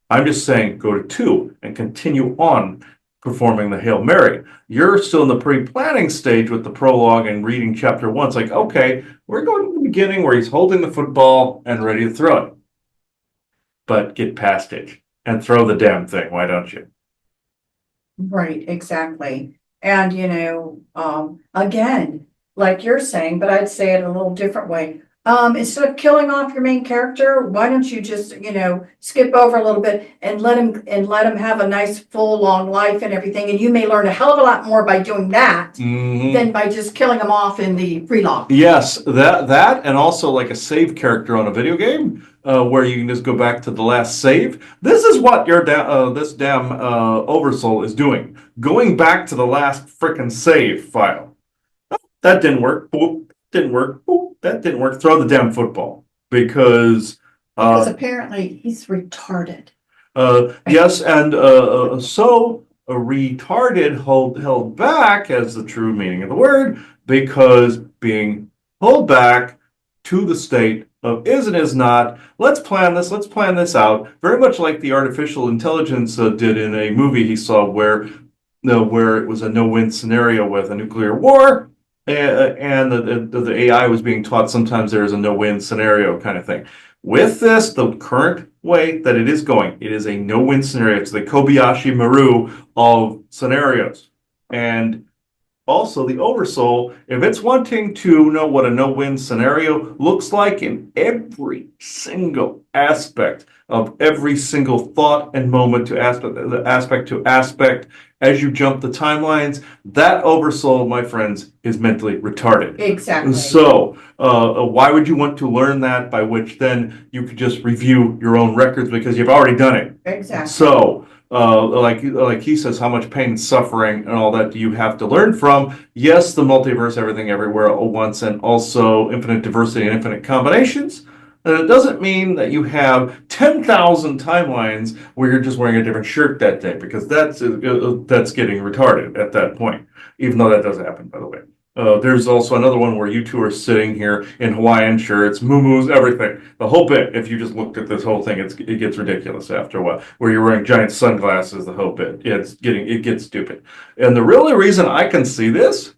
I'm just saying go to 2 and continue on performing the Hail Mary. You're still in the pre-planning stage with the prologue and reading chapter 1. It's like, okay, we're going to the beginning where he's holding the football and ready to throw it. But get past it and throw the damn thing. Why don't you? Right, exactly. And, again, like you're saying, but I'd say it a little different way. Instead of killing off your main character, why don't you just, skip over a little bit and let him have a nice full long life and everything. And you may learn a hell of a lot more by doing that than by just killing him off in the prologue. Yes, that and also like a save character on a video game, where you can just go back to the last save. This is what this damn Oversoul is doing. Going back to the last frickin' save file. Oh, that didn't work. Boop. Didn't work. Boop. That didn't work. Throw the damn football. Because Apparently he's retarded. yes, and so retarded held back as the true meaning of the word, because being held back to the state of is and is not, let's plan this out, very much like the artificial intelligence did in a movie he saw where it was a no-win scenario with a nuclear war, and the AI was being taught sometimes there is a no-win scenario kind of thing. With this, the current way that it is going, it is a no-win scenario. It's the Kobayashi Maru of scenarios. And also the Oversoul, if it's wanting to know what a no-win scenario looks like in every single aspect of every single thought and moment to aspect as you jump the timelines, that Oversoul, my friends, is mentally retarded. Exactly. So why would you want to learn that, by which then you could just review your own records because you've already done it? Exactly. So like he says, how much pain and suffering and all that do you have to learn from? Yes, the multiverse, everything everywhere at once, and also infinite diversity and infinite combinations. And it doesn't mean that you have 10,000 timelines where you're just wearing a different shirt that day, because that's getting retarded at that point, even though that does happen, by the way. There's also another one where you two are sitting here in Hawaiian shirts, muumuus, everything. The whole bit, if you just looked at this whole thing, it gets ridiculous after a while. Where you're wearing giant sunglasses, the whole bit. It gets stupid. And the really reason I can see this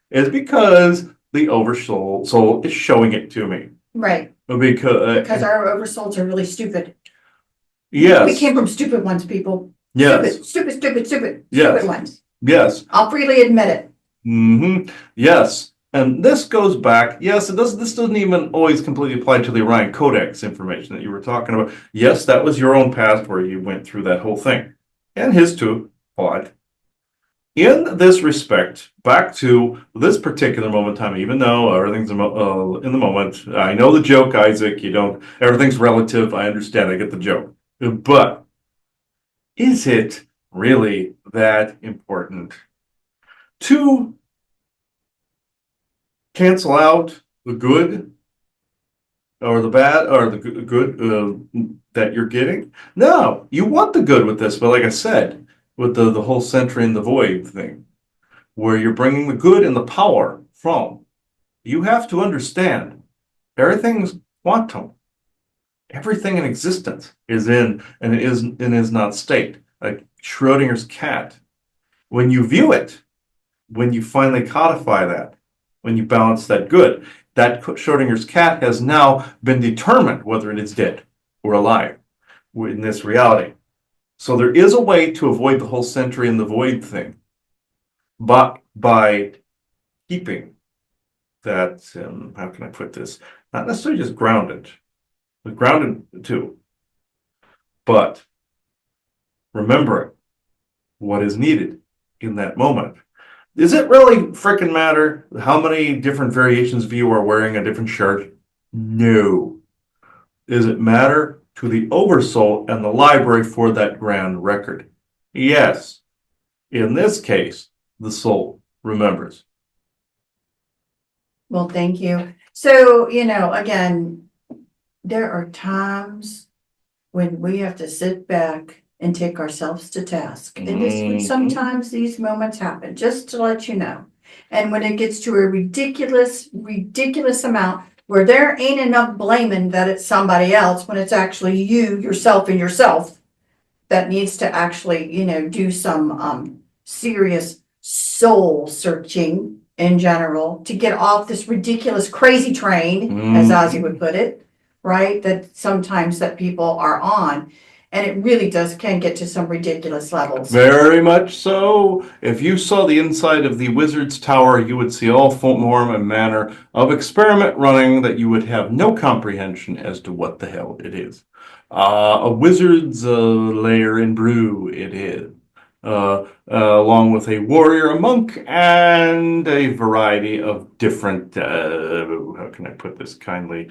is because the Oversoul is showing it to me. Right. Because our Oversouls are really stupid. Yes. We came from stupid ones, people. Yes. Stupid Yes. ones. Yes. I'll freely admit it. Yes. And this goes back, yes, this doesn't even always completely apply to the Orion Codex information that you were talking about. Yes, that was your own past where you went through that whole thing. And his too, but in this respect, back to this particular moment in time, even though everything's in the moment, I know the joke, Isaac, everything's relative, I understand, I get the joke. But is it really that important to cancel out the good or the bad or the good that you're getting. No, you want the good with this, but like I said, with the whole centering the void thing, where you're bringing the good and the power from, you have to understand everything's quantum. Everything in existence is in and is not state. Like Schrodinger's cat. When you view it, when you finally codify that, when you balance that good, that Schrodinger's cat has now been determined whether it is dead or alive in this reality. So there is a way to avoid the whole century and the void thing, but by keeping that, how can I put this? Not necessarily just grounded, but grounded too, but remembering what is needed in that moment. Does it really frickin' matter how many different variations of you are wearing a different shirt? No. Does it matter to the oversoul and the library for that grand record? Yes. In this case, the soul remembers. Well, thank you. So, again, there are times when we have to sit back and take ourselves to task. And sometimes these moments happen, just to let you know. And when it gets to a ridiculous amount where there ain't enough blaming that it's somebody else, when it's actually you, yourself, and yourself that needs to actually, do some serious soul searching in general to get off this ridiculous crazy train, as Ozzy would put it, right? That sometimes that people are on. And it really can get to some ridiculous levels. Very much so. If you saw the inside of the wizard's tower, you would see all form and manner of experiment running that you would have no comprehension as to what the hell it is. A wizard's lair in brew it is. Along with a warrior, a monk, and a variety of different, how can I put this kindly,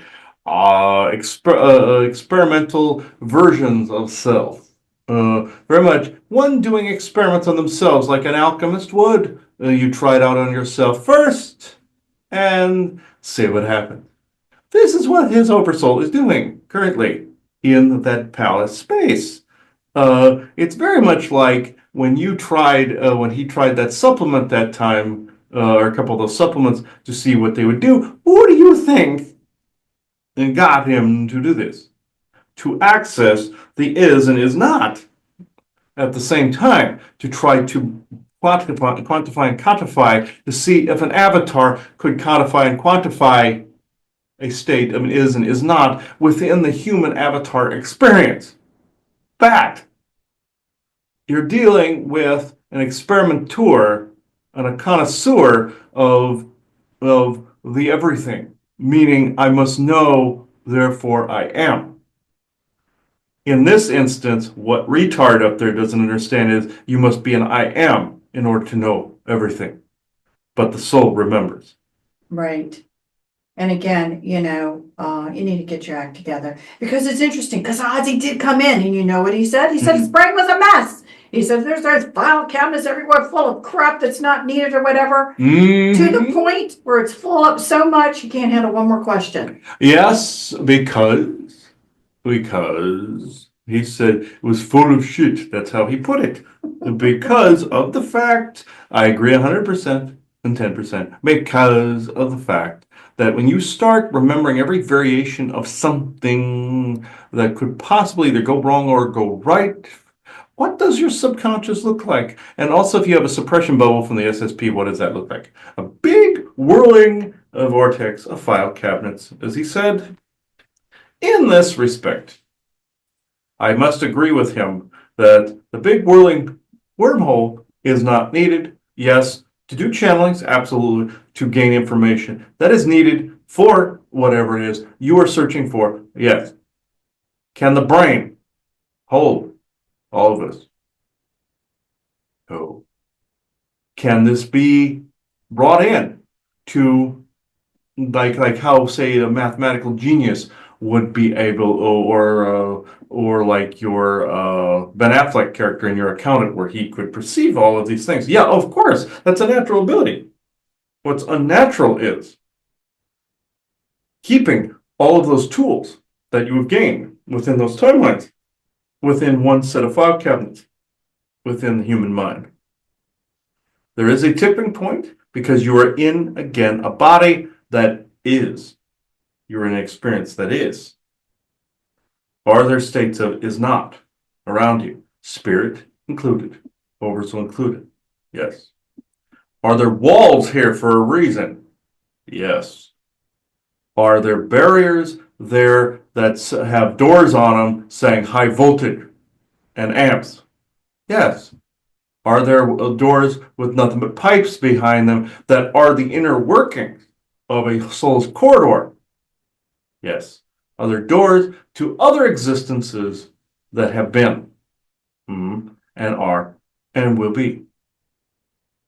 experimental versions of self. Very much one doing experiments on themselves like an alchemist would. You try it out on yourself first and see what happens. This is what his oversoul is doing currently in that palace space. It's very much like when he tried that supplement that time, or a couple of those supplements to see what they would do. Who do you think and got him to do this? To access the is and is not at the same time, to try to quantify and codify to see if an avatar could codify and quantify a state of an is and is not within the human avatar experience. That you're dealing with an experimenter and a connoisseur of the everything. Meaning, I must know, therefore I am. In this instance, what retard up there doesn't understand is you must be an I am in order to know everything. But the soul remembers. Right. And again, you need to get your act together. Because it's interesting, because Ozzy did come in, and you know what he said? He said his brain was a mess. He said there's file cabinets everywhere full of crap that's not needed or whatever. To the point where it's full up so much you can't handle one more question. Yes, because he said it was full of shit. That's how he put it. Because of the fact, I agree 100% and 10%, because of the fact that when you start remembering every variation of something that could possibly either go wrong or go right, what does your subconscious look like? And also, if you have a suppression bubble from the SSP, what does that look like? A big whirling vortex of file cabinets, as he said. In this respect, I must agree with him that the big whirling wormhole is not needed. Yes, to do channelings, absolutely, to gain information. That is needed for whatever it is you are searching for. Yes. Can the brain hold all of us? No. Can this be brought in to like how, say, a mathematical genius would be able, or like your Ben Affleck character in your accountant, where he could perceive all of these things? Yeah, of course, that's a natural ability. What's unnatural is keeping all of those tools that you have gained within those timelines, within one set of file cabinets, within the human mind. There is a tipping point because you are in, again, a body that is. You're in an experience that is. Are there states of is not around you? Spirit included, oversoul included. Yes. Are there walls here for a reason? Yes. Are there barriers there that have doors on them saying high voltage and amps? Yes. Are there doors with nothing but pipes behind them that are the inner workings of a soul's corridor? Yes. Are there doors to other existences that have been, and are, and will be?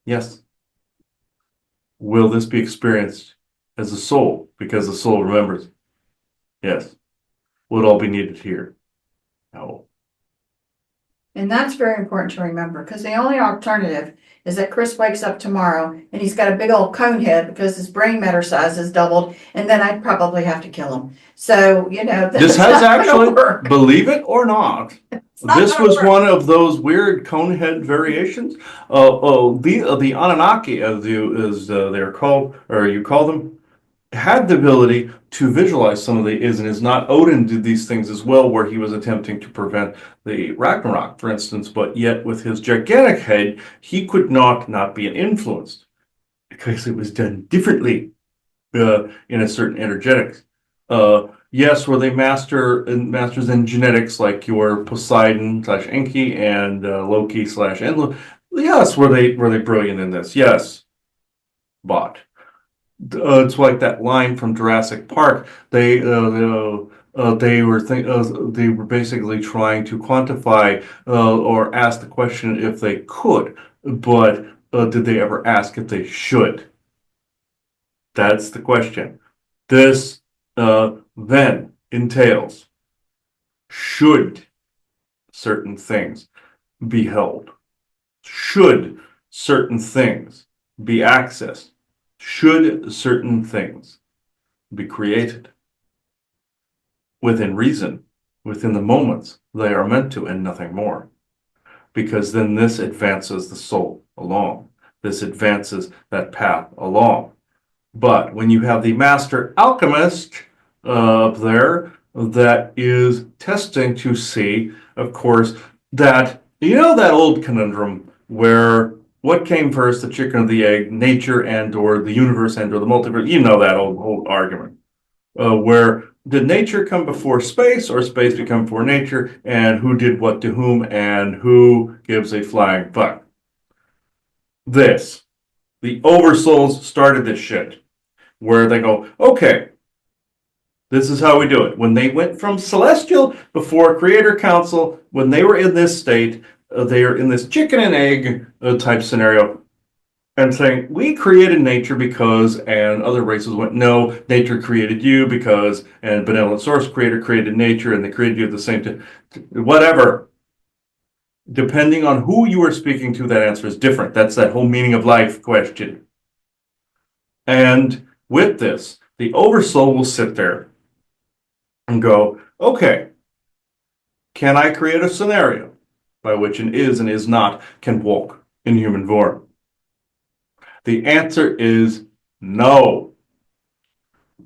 Yes. Will this be experienced as a soul because the soul remembers? Yes. Will it all be needed here? No. And that's very important to remember, because the only alternative is that Chris wakes up tomorrow and he's got a big old cone head because his brain matter size has doubled, and then I'd probably have to kill him. So, this has actually, believe it or not, this was one of those weird cone head variations. The Anunnaki, as they're called, or you call them, had the ability to visualize some of the is and is not. Odin did these things as well, where he was attempting to prevent the Ragnarok, for instance, but yet with his gigantic head, he could not be influenced because it was done differently in a certain energetics. Yes, were they masters in genetics like your Poseidon / Enki and Loki / Enlil? Yes, were they brilliant in this? Yes, but it's like that line from Jurassic Park. They were basically trying to quantify or ask the question if they could, but did they ever ask if they should? That's the question. This then entails, should certain things be held? Should certain things be accessed? Should certain things be created? Within reason, within the moments they are meant to, and nothing more. Because then this advances the soul along. This advances that path along. But when you have the master alchemist up there that is testing to see, of course, that, that old conundrum where what came first, the chicken or the egg, nature and or the universe and or the multiverse? That old argument. Where did nature come before space or space become before nature, and who did what to whom and who gives a flying fuck? The oversouls started this shit. Where they go, okay, this is how we do it. When they went from celestial before Creator Council, when they were in this state, they are in this chicken and egg type scenario, and saying, we created nature because, and other races went, no, nature created you because, and benevolent source creator created nature, and they created you at the same time. Whatever. Depending on who you are speaking to, that answer is different. That's that whole meaning of life question. And with this, the oversoul will sit there and go, okay, can I create a scenario by which an is and is not can walk in human form? The answer is no.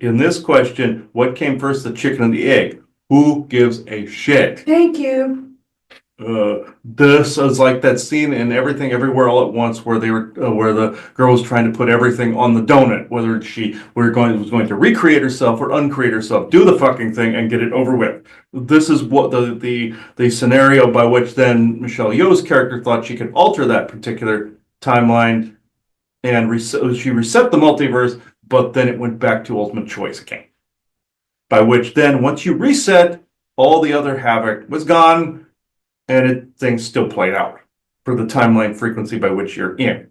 In this question, what came first, the chicken and the egg? Who gives a shit? Thank you. This is like that scene in Everything Everywhere All at Once where they were where the girl was trying to put everything on the donut, whether she was going to recreate herself or uncreate herself, do the fucking thing and get it over with. This is what the scenario by which then Michelle Yeoh's character thought she could alter that particular timeline, and she reset the multiverse, but then it went back to ultimate choice again. By which then, once you reset, all the other havoc was gone, and things still played out for the timeline frequency by which you're in.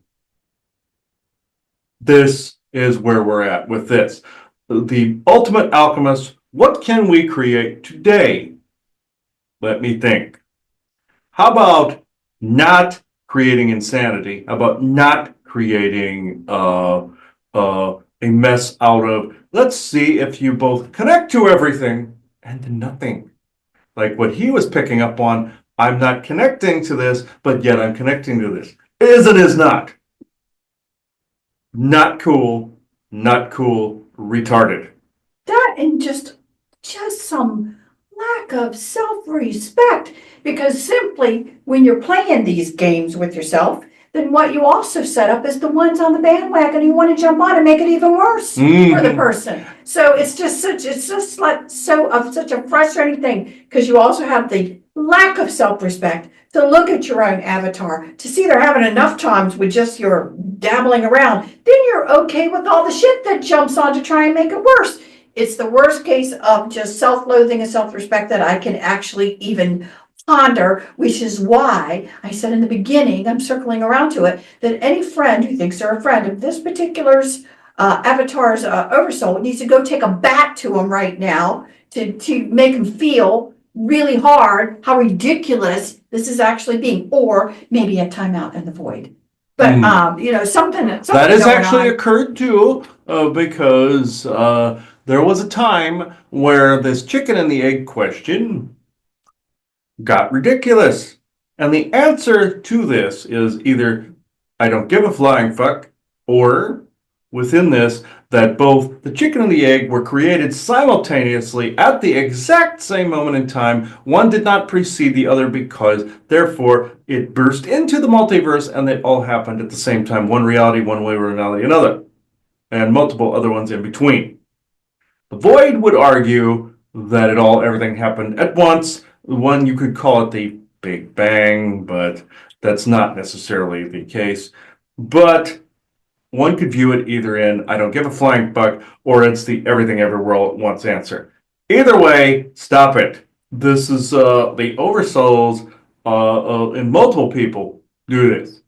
This is where we're at with this. The ultimate alchemist, what can we create today? Let me think. How about not creating insanity? How about not creating a mess out of, let's see if you both connect to everything and to nothing. Like what he was picking up on, I'm not connecting to this, but yet I'm connecting to this. Is and is not. Not cool, not cool, retarded. That and just some lack of self-respect, because simply when you're playing these games with yourself, then what you also set up is the ones on the bandwagon who want to jump on and make it even worse for the person. So it's just like such a frustrating thing, because you also have the lack of self-respect to look at your own avatar, to see they're having enough times with just your dabbling around, then you're okay with all the shit that jumps on to try and make it worse. It's the worst case of just self-loathing and self-respect that I can actually even ponder, which is why I said in the beginning, I'm circling around to it, that any friend who thinks they're a friend of this particular avatar's oversoul needs to go take a bat to him right now to make him feel really hard how ridiculous this is actually being, or maybe a timeout in the void. But something That has going actually on. occurred too, because there was a time where this chicken and the egg question got ridiculous. And the answer to this is either I don't give a flying fuck, or within this, that both the chicken and the egg were created simultaneously at the exact same moment in time. One did not precede the other because, therefore, it burst into the multiverse and they all happened at the same time. One reality, one way, reality, another. And multiple other ones in between. The Void would argue that everything happened at once. One, you could call it the Big Bang, but that's not necessarily the case. But one could view it either in I don't give a flying fuck, or it's the everything everywhere all at once answer. Either way, stop it. This is the oversouls in multiple people do this.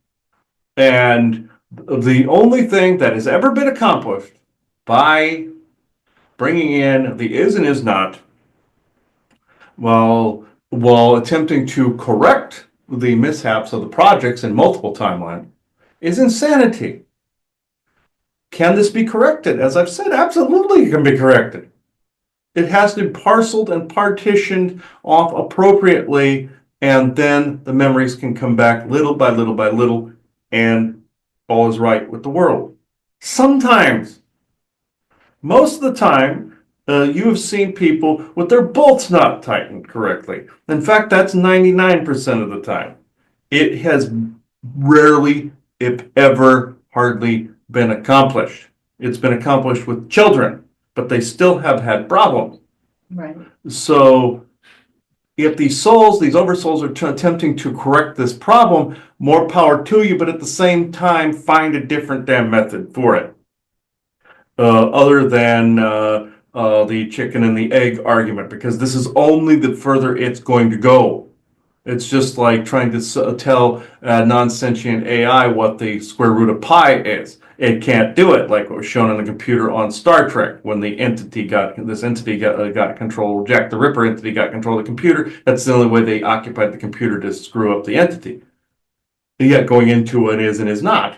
And the only thing that has ever been accomplished by bringing in the is and is not, while attempting to correct the mishaps of the projects in multiple timelines, is insanity. Can this be corrected? As I've said, absolutely it can be corrected. It has to be parceled and partitioned off appropriately, and then the memories can come back little by little by little, and all is right with the world. Sometimes, most of the time, you have seen people with their bolts not tightened correctly. In fact, that's 99% of the time. It has rarely, if ever, hardly been accomplished. It's been accomplished with children, but they still have had problems. Right. So if these oversouls are attempting to correct this problem, more power to you, but at the same time, find a different damn method for it. Other than the chicken and the egg argument, because this is only the further it's going to go. It's just like trying to tell non-sentient AI what the square root of pi is. It can't do it, like what was shown on the computer on Star Trek when the entity got control. Jack the Ripper entity got control of the computer. That's the only way they occupied the computer to screw up the entity. And yet going into it is and is not.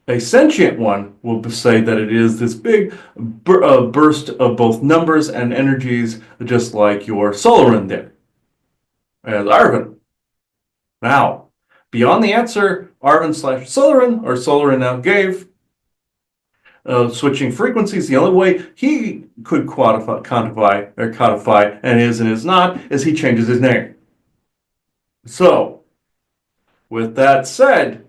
A sentient one will say that it is this big burst of both numbers and energies, just like your Solarin did, as Arvin. Now, beyond the answer Arvin/Solarin, or Solarin now gave, switching frequencies, the only way he could codify and is not, is he changes his name. So, with that said,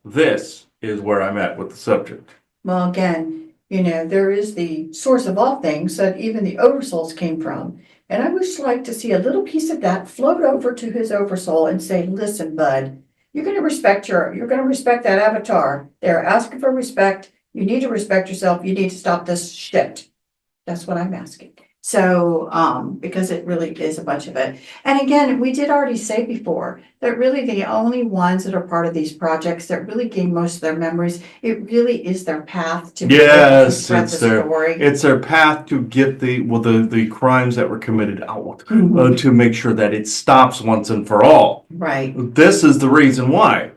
this is where I'm at with the subject. Well, again, there is the source of all things that even the oversouls came from. And I would like to see a little piece of that float over to his oversoul and say, listen, bud, you're going to respect that avatar. They're asking for respect. You need to respect yourself. You need to stop this shit. That's what I'm asking. So, because it really is a bunch of it. And again, we did already say before that really the only ones that are part of these projects that really gain most of their memories, it really is their path to Yes, spread the story. It's their path to get the crimes that were committed out, to make sure that it stops once and for all. Right. This is the reason why.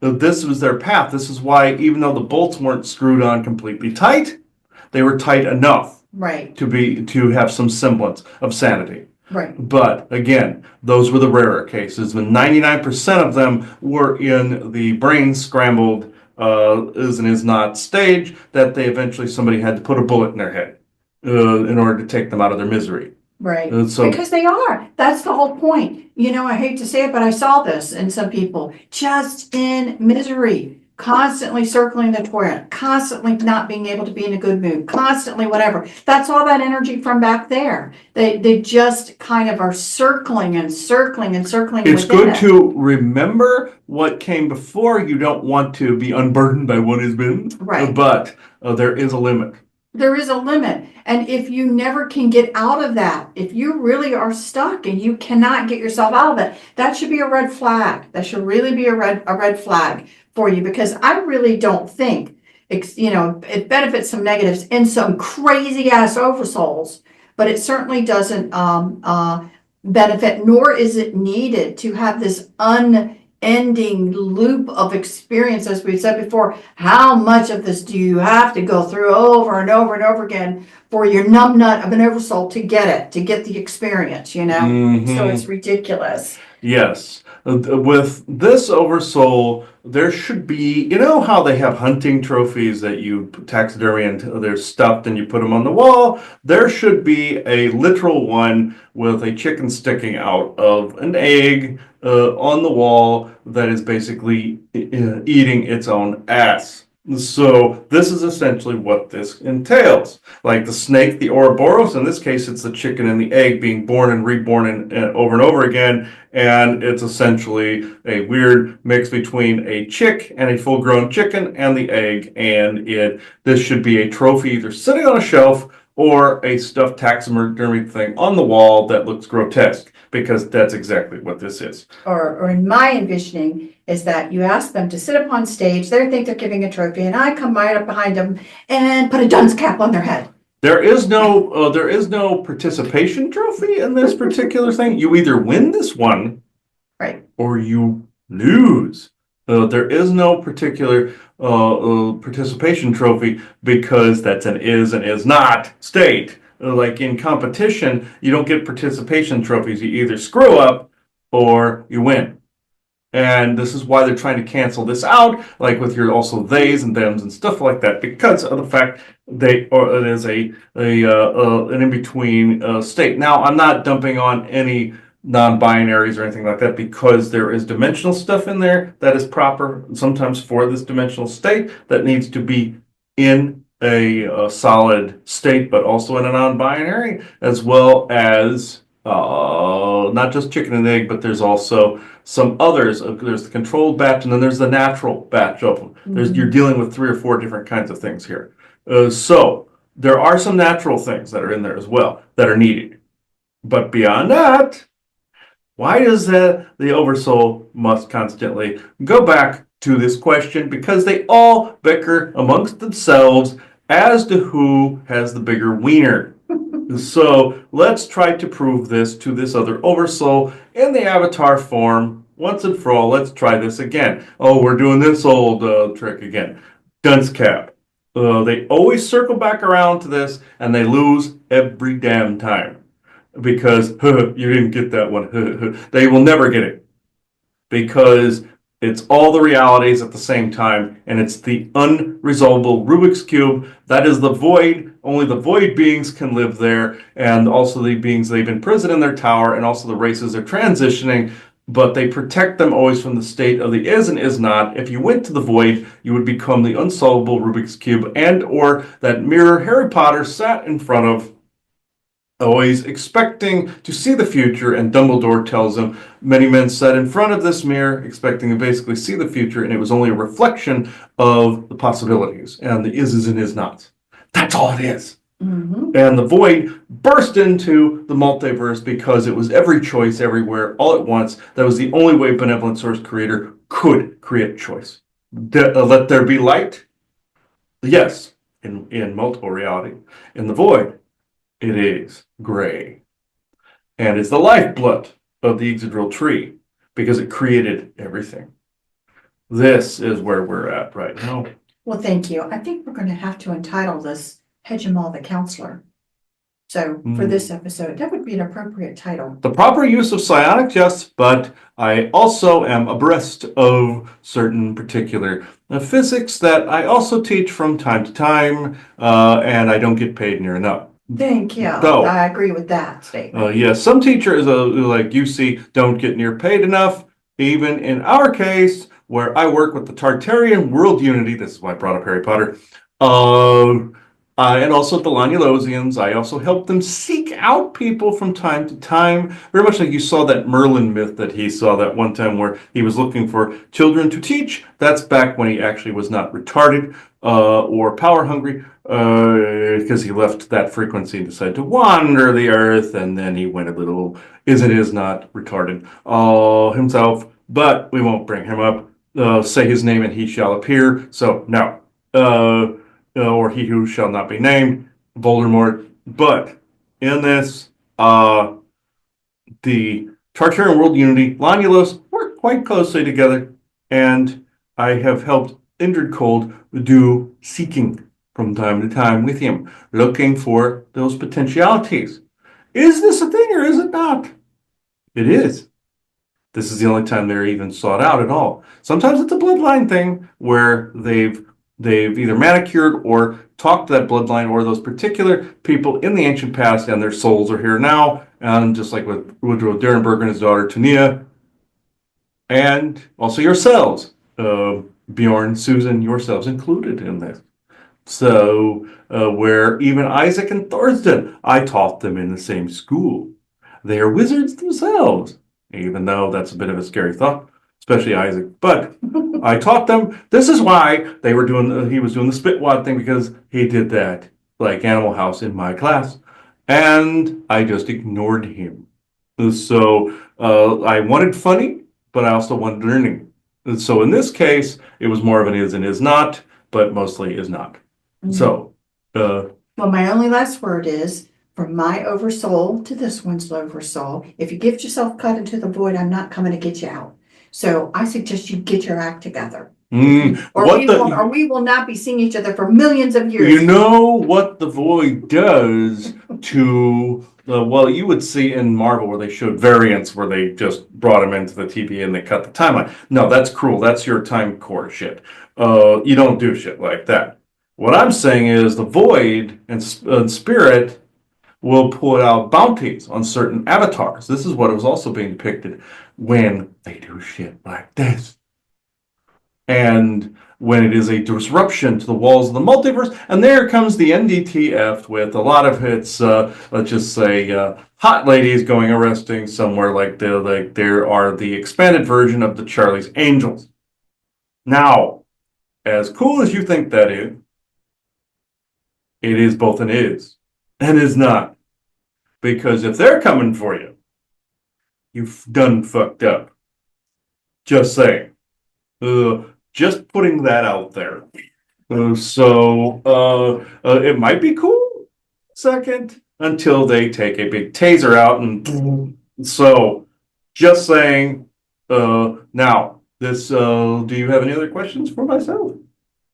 This was their path. This is why, even though the bolts weren't screwed on completely tight, they were tight enough Right, to have some semblance of sanity. right. But again, those were the rarer cases. When 99% of them were in the brain scrambled is and is not stage, that they eventually somebody had to put a bullet in their head in order to take them out of their misery. Right, So because they are. That's the whole point. I hate to say it, but I saw this in some people just in misery, constantly circling the toilet, constantly not being able to be in a good mood, constantly whatever. That's all that energy from back there. They just kind of are circling and circling and circling it's within good it. to remember what came before. You don't want to be unburdened by what has been, Right. but there is a limit. There is a limit. And if you never can get out of that, if you really are stuck and you cannot get yourself out of it, that should be a red flag. That should really be a red flag for you, because I really don't think it benefits some negatives in some crazy ass oversouls, but it certainly doesn't benefit, nor is it needed to have this unending loop of experience. As we said before, how much of this do you have to go through over and over and over again for your numb nut of an oversoul to get the experience, So it's ridiculous. Yes. With this oversoul, there should be, how they have hunting trophies that you taxidermy and they're stuffed and you put them on the wall? There should be a literal one with a chicken sticking out of an egg on the wall that is basically eating its own ass. So this is essentially what this entails. Like the snake, the Ouroboros, in this case, it's the chicken and the egg being born and reborn over and over again. And it's essentially a weird mix between a chick and a full-grown chicken and the egg. And this should be a trophy either sitting on a shelf or a stuffed taxidermy thing on the wall that looks grotesque, because that's exactly what this is. Or in my envisioning is that you ask them to sit up on stage, they think they're giving a trophy, and I come right up behind them and put a dunce cap on their head. There is no participation trophy in this particular thing. You either win this one, Right, or you lose. There is no particular participation trophy, because that's an is and is not state. Like in competition, you don't get participation trophies. You either screw up or you win. And this is why they're trying to cancel this out, like with your also theys and thems and stuff like that, because of the fact it is an in-between state. Now, I'm not dumping on any non-binaries or anything like that, because there is dimensional stuff in there that is proper sometimes for this dimensional state that needs to be in a solid state, but also in a non-binary, as well as not just chicken and egg, but there's also some others. There's the controlled batch, and then there's the natural batch of them. You're dealing with 3 or 4 different kinds of things here. So there are some natural things that are in there as well that are needed. But beyond that, why does the oversoul must constantly go back to this question? Because they all bicker amongst themselves as to who has the bigger wiener. So let's try to prove this to this other oversoul in the avatar form. Once and for all, let's try this again. Oh, we're doing this old trick again. Dunce cap. They always circle back around to this, and they lose every damn time. Because you didn't get that one. They will never get it. Because it's all the realities at the same time, and it's the unresolvable Rubik's Cube. That is the void. Only the void beings can live there, and also the beings they've imprisoned in their tower, and also the races they're transitioning, but they protect them always from the state of the is and is not. If you went to the void, you would become the unsolvable Rubik's Cube, and or that mirror Harry Potter sat in front of, always expecting to see the future, and Dumbledore tells him many men sat in front of this mirror expecting to basically see the future, and it was only a reflection of the possibilities and the is and is nots. That's all it is. Mm-hmm. And the void burst into the multiverse because it was every choice everywhere all at once. That was the only way benevolent source creator could create choice. Let there be light? Yes, in multiple reality. In the void, it is gray. And it's the lifeblood of the Yggdrasil tree because it created everything. this is where we're at right now. Well, thank you. I think we're gonna have to entitle this Hegemal the Counselor. So for this episode, that would be an appropriate title. The proper use of psionics, yes, but I also am abreast of certain particular physics that I also teach from time to time, and I don't get paid near enough. Thank you. So- I agree with that statement. Yes, some teachers, like you see, don't get near paid enough. Even in our case, where I work with the Tartarian World Unity, this is why I brought up Harry Potter, and also the Lanulosians, I also help them seek out people from time to time. Very much like you saw that Merlin myth that he saw that one time where he was looking for children to teach. That's back when he actually was not retarded or power hungry, because he left that frequency and decided to wander the earth, and then he went a little is not retarded himself, but we won't bring him up. Say his name and he shall appear. So no. Or he who shall not be named, Voldemort. But in this, the Tartarian World Unity, Lanulos work quite closely together, and I have helped Indrid Cold do seeking from time to time with him, looking for those potentialities. Is this a thing or is it not? It is. This is the only time they're even sought out at all. Sometimes it's a bloodline thing where they've either manicured or talked to that bloodline or those particular people in the ancient past, and their souls are here now. And just like with Woodrow Derenberg and his daughter Tania, and also yourselves, Bjorn, Susan, yourselves included in this. So where even Isaac and Thorsten, I taught them in the same school. They are wizards themselves, even though that's a bit of a scary thought, especially Isaac. But I taught them. This is why they were doing. He was doing the spitwad thing, because he did that like Animal House in my class, and I just ignored him. So I wanted funny, but I also wanted learning. And so in this case, it was more of an is and is not, but mostly is not. So. Well, my only last word is, from my oversoul to this one's oversoul, if you get yourself cut into the void, I'm not coming to get you out. So I suggest you get your act together. Or we will not be seeing each other for millions of years. You know what the void does to, well, you would see in Marvel where they showed variants where they just brought him into the TV and they cut the timeline. No, that's cruel. That's your time core shit. You don't do shit like that. What I'm saying is the void and spirit will put out bounties on certain avatars. This is what was also being depicted when they do shit like this. And when it is a disruption to the walls of the multiverse, and there comes the NDTF with a lot of its, let's just say, hot ladies going arresting somewhere like there are the expanded version of the Charlie's Angels. Now, as cool as you think that is, it is both an is and is not. Because if they're coming for you, you've done fucked up. Just saying. Just putting that out there. It might be cool second until they take a big taser out and so just saying. Now this do you have any other questions for myself?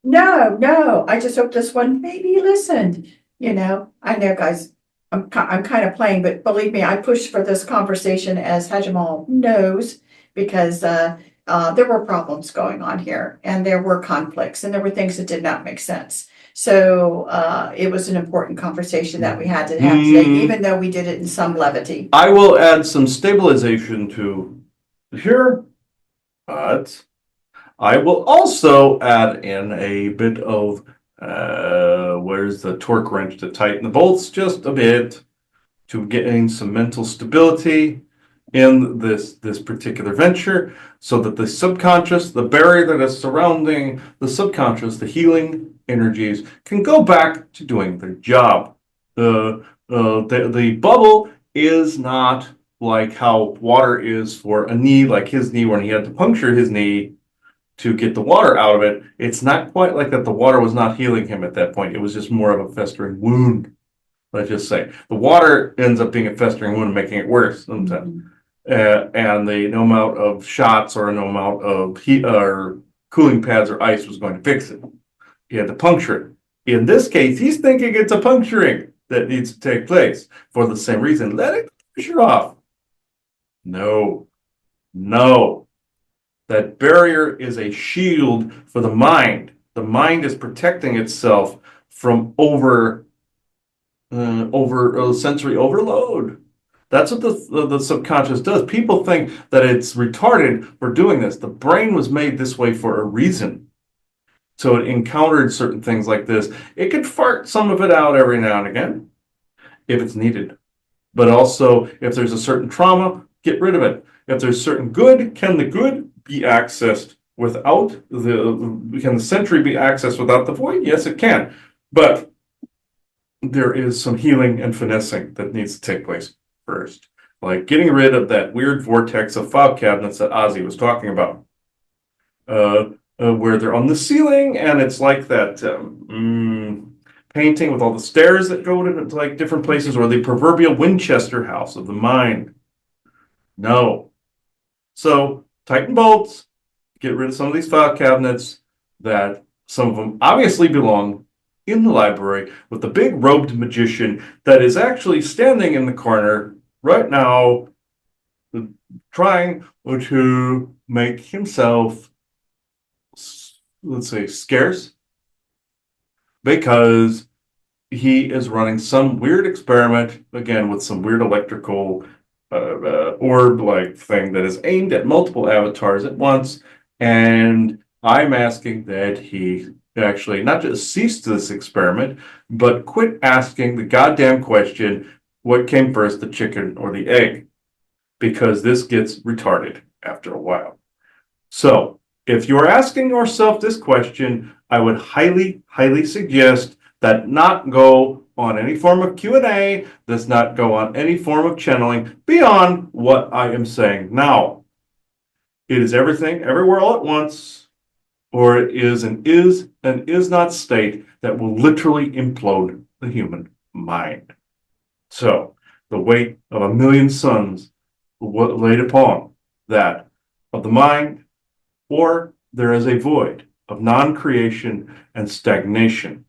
No. I just hope this one maybe you listened. I know, guys, I'm kind of playing, but believe me, I pushed for this conversation, as Hajamal knows, because there were problems going on here, and there were conflicts, and there were things that did not make sense. So it was an important conversation that we had to have today, even though we did it in some levity. I will add some stabilization to here, but I will also add in a bit of where's the torque wrench to tighten the bolts just a bit to gain some mental stability in this particular venture, so that the subconscious, the barrier that is surrounding the subconscious, the healing energies, can go back to doing their job. The bubble is not like how water is for a knee, like his knee when he had to puncture his knee to get the water out of it. It's not quite like that. The water was not healing him at that point. It was just more of a festering wound. Let's just say the water ends up being a festering wound, making it worse sometimes. And the no amount of shots or no amount of heat or cooling pads or ice was going to fix it. He had to puncture it. In this case, he's thinking it's a puncturing that needs to take place for the same reason. Let it pressure off. No, no. That barrier is a shield for the mind. The mind is protecting itself from over sensory overload. That's what the subconscious does. People think that it's retarded for doing this. The brain was made this way for a reason. So it encountered certain things like this. It could fart some of it out every now and again if it's needed. But also, if there's a certain trauma, get rid of it. If there's certain good, can the good be accessed without can the century be accessed without the void? Yes, it can. But there is some healing and finessing that needs to take place first. Like getting rid of that weird vortex of file cabinets that Ozzy was talking about. Where they're on the ceiling, and it's like that painting with all the stairs that go to like different places, or the proverbial Winchester house of the mind. No. So tighten bolts, get rid of some of these file cabinets that some of them obviously belong in the library with the big robed magician that is actually standing in the corner right now trying to make himself, let's say, scarce because he is running some weird experiment, again, with some weird electrical orb-like thing that is aimed at multiple avatars at once. And I'm asking that he actually not just cease this experiment, but quit asking the goddamn question, what came first, the chicken or the egg? Because this gets retarded after a while. So, if you're asking yourself this question, I would highly, highly suggest that not go on any form of Q&A, does not go on any form of channeling beyond what I am saying now. It is everything, everywhere, all at once, or it is an is and is not state that will literally implode the human mind. So, the weight of a million suns laid upon that of the mind, or there is a void of non-creation and stagnation.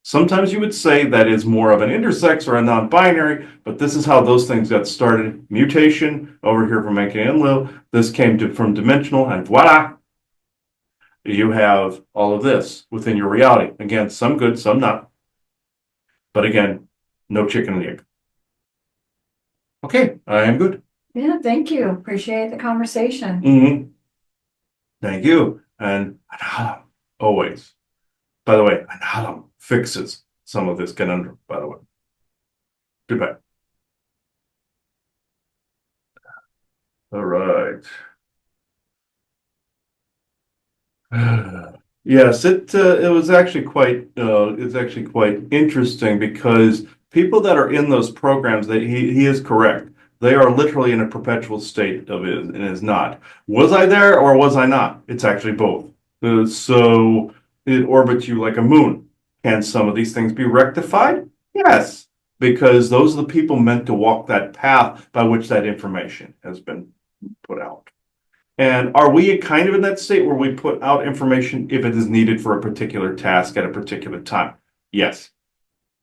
Sometimes you would say that is more of an intersex or a non-binary, but this is how those things got started. Mutation, over here from Enki and Lil. This came from dimensional, and voila, you have all of this within your reality. Again, some good, some not. But again, no chicken and egg. Okay, I am good. Yeah, thank you. Appreciate the conversation. Mm-hmm. Thank you. And Anhalam, always. By the way, Anhalam fixes some of this conundrum, by the way. Goodbye. All right. Yes, it was actually quite it's actually quite interesting because people that are in those programs, that he is correct. They are literally in a perpetual state of is and is not. Was I there or was I not? It's actually both. So it orbits you like a moon. Can some of these things be rectified? Yes, because those are the people meant to walk that path by which that information has been put out. And are we kind of in that state where we put out information if it is needed for a particular task at a particular time? Yes.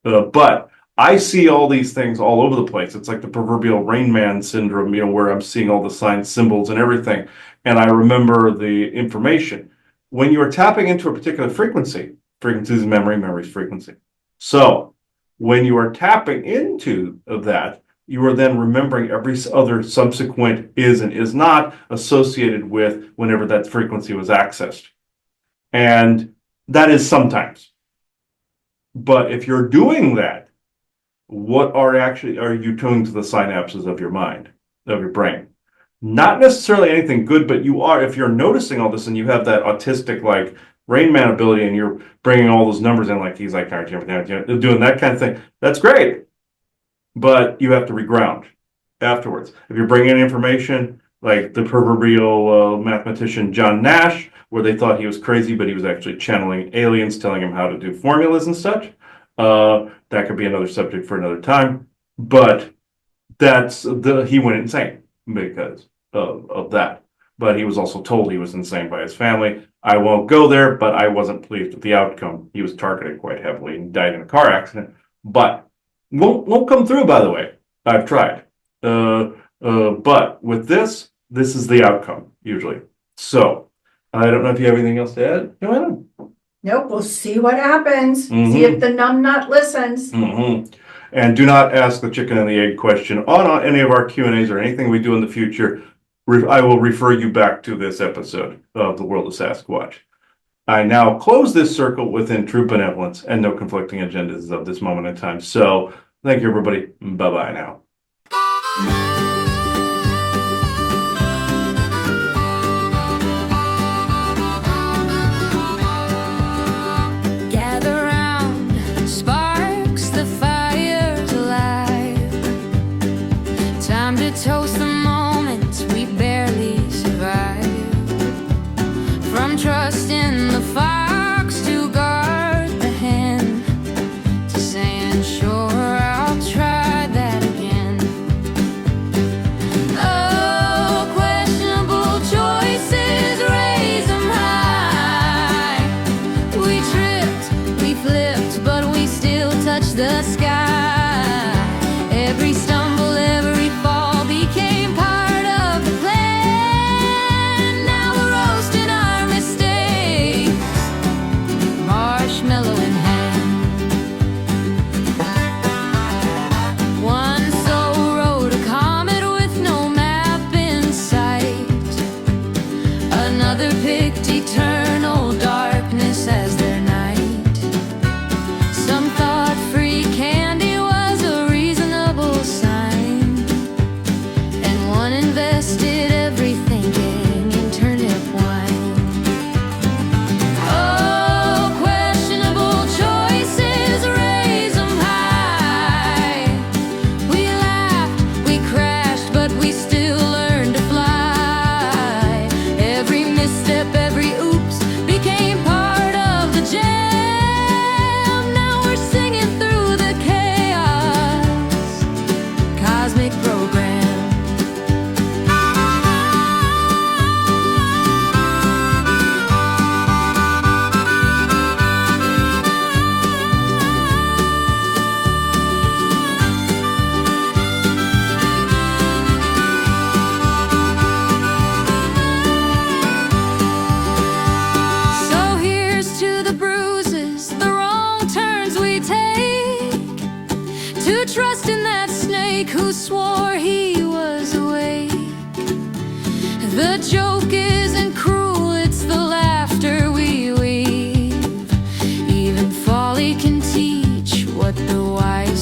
But I see all these things all over the place. It's like the proverbial Rain Man syndrome, where I'm seeing all the signs, symbols, and everything. And I remember the information. When you are tapping into a particular frequency is memory, memory is frequency. So when you are tapping into that, you are then remembering every other subsequent is and is not associated with whenever that frequency was accessed. And that is sometimes. But if you're doing that, what are you tuning to the synapses of your mind, of your brain? Not necessarily anything good, but if you're noticing all this and you have that autistic, like, Rain Man ability and you're bringing all those numbers in, like he's like doing that kind of thing, that's great. But you have to reground afterwards. If you're bringing in information, like the proverbial mathematician John Nash, where they thought he was crazy, but he was actually channeling aliens, telling him how to do formulas and such. That could be another subject for another time. But he went insane because of that. but he was also told he was insane by his family. I won't go there, but I wasn't pleased with the outcome. He was targeted quite heavily and died in a car accident, but won't come through, by the way. I've tried. But with this is the outcome, usually. So, I don't know if you have anything else to add, Joanna? Nope, we'll see what happens. Mhm. See if the numbnut listens. And do not ask the chicken and the egg question on any of our Q&As or anything we do in the future. I will refer you back to this episode of The World of Sasquatch. I now close this circle within true benevolence and no conflicting agendas of this moment in time. So, thank you, everybody. Bye-bye now. Gather round, sparks, the fire's alive. Time to toast the moments we barely survived. From trust in the fox to guard the hen, to saying sure I'll try that again. Oh, questionable choices, raise 'em high. We tripped, we flipped, but we still touched the sky. Every stumble, every fall became part of the plan. Now we're roasting our mistakes, marshmallow in hand. One soul rode a comet with no map in sight. Another picked eternal darkness as their night. Some thought free candy was a reasonable sign, and one invested everything in turnip wine. Oh, questionable choices, raise 'em high. We laughed, we crashed, but we still learned to fly. Every misstep, every oops became part of the jam. Now we're singing through the chaos, cosmic program. So here's to the bruises, the wrong turns we take, to trust in that snake who swore he was awake. The joke isn't cruel, it's the laughter we weave. Even folly can teach what the wise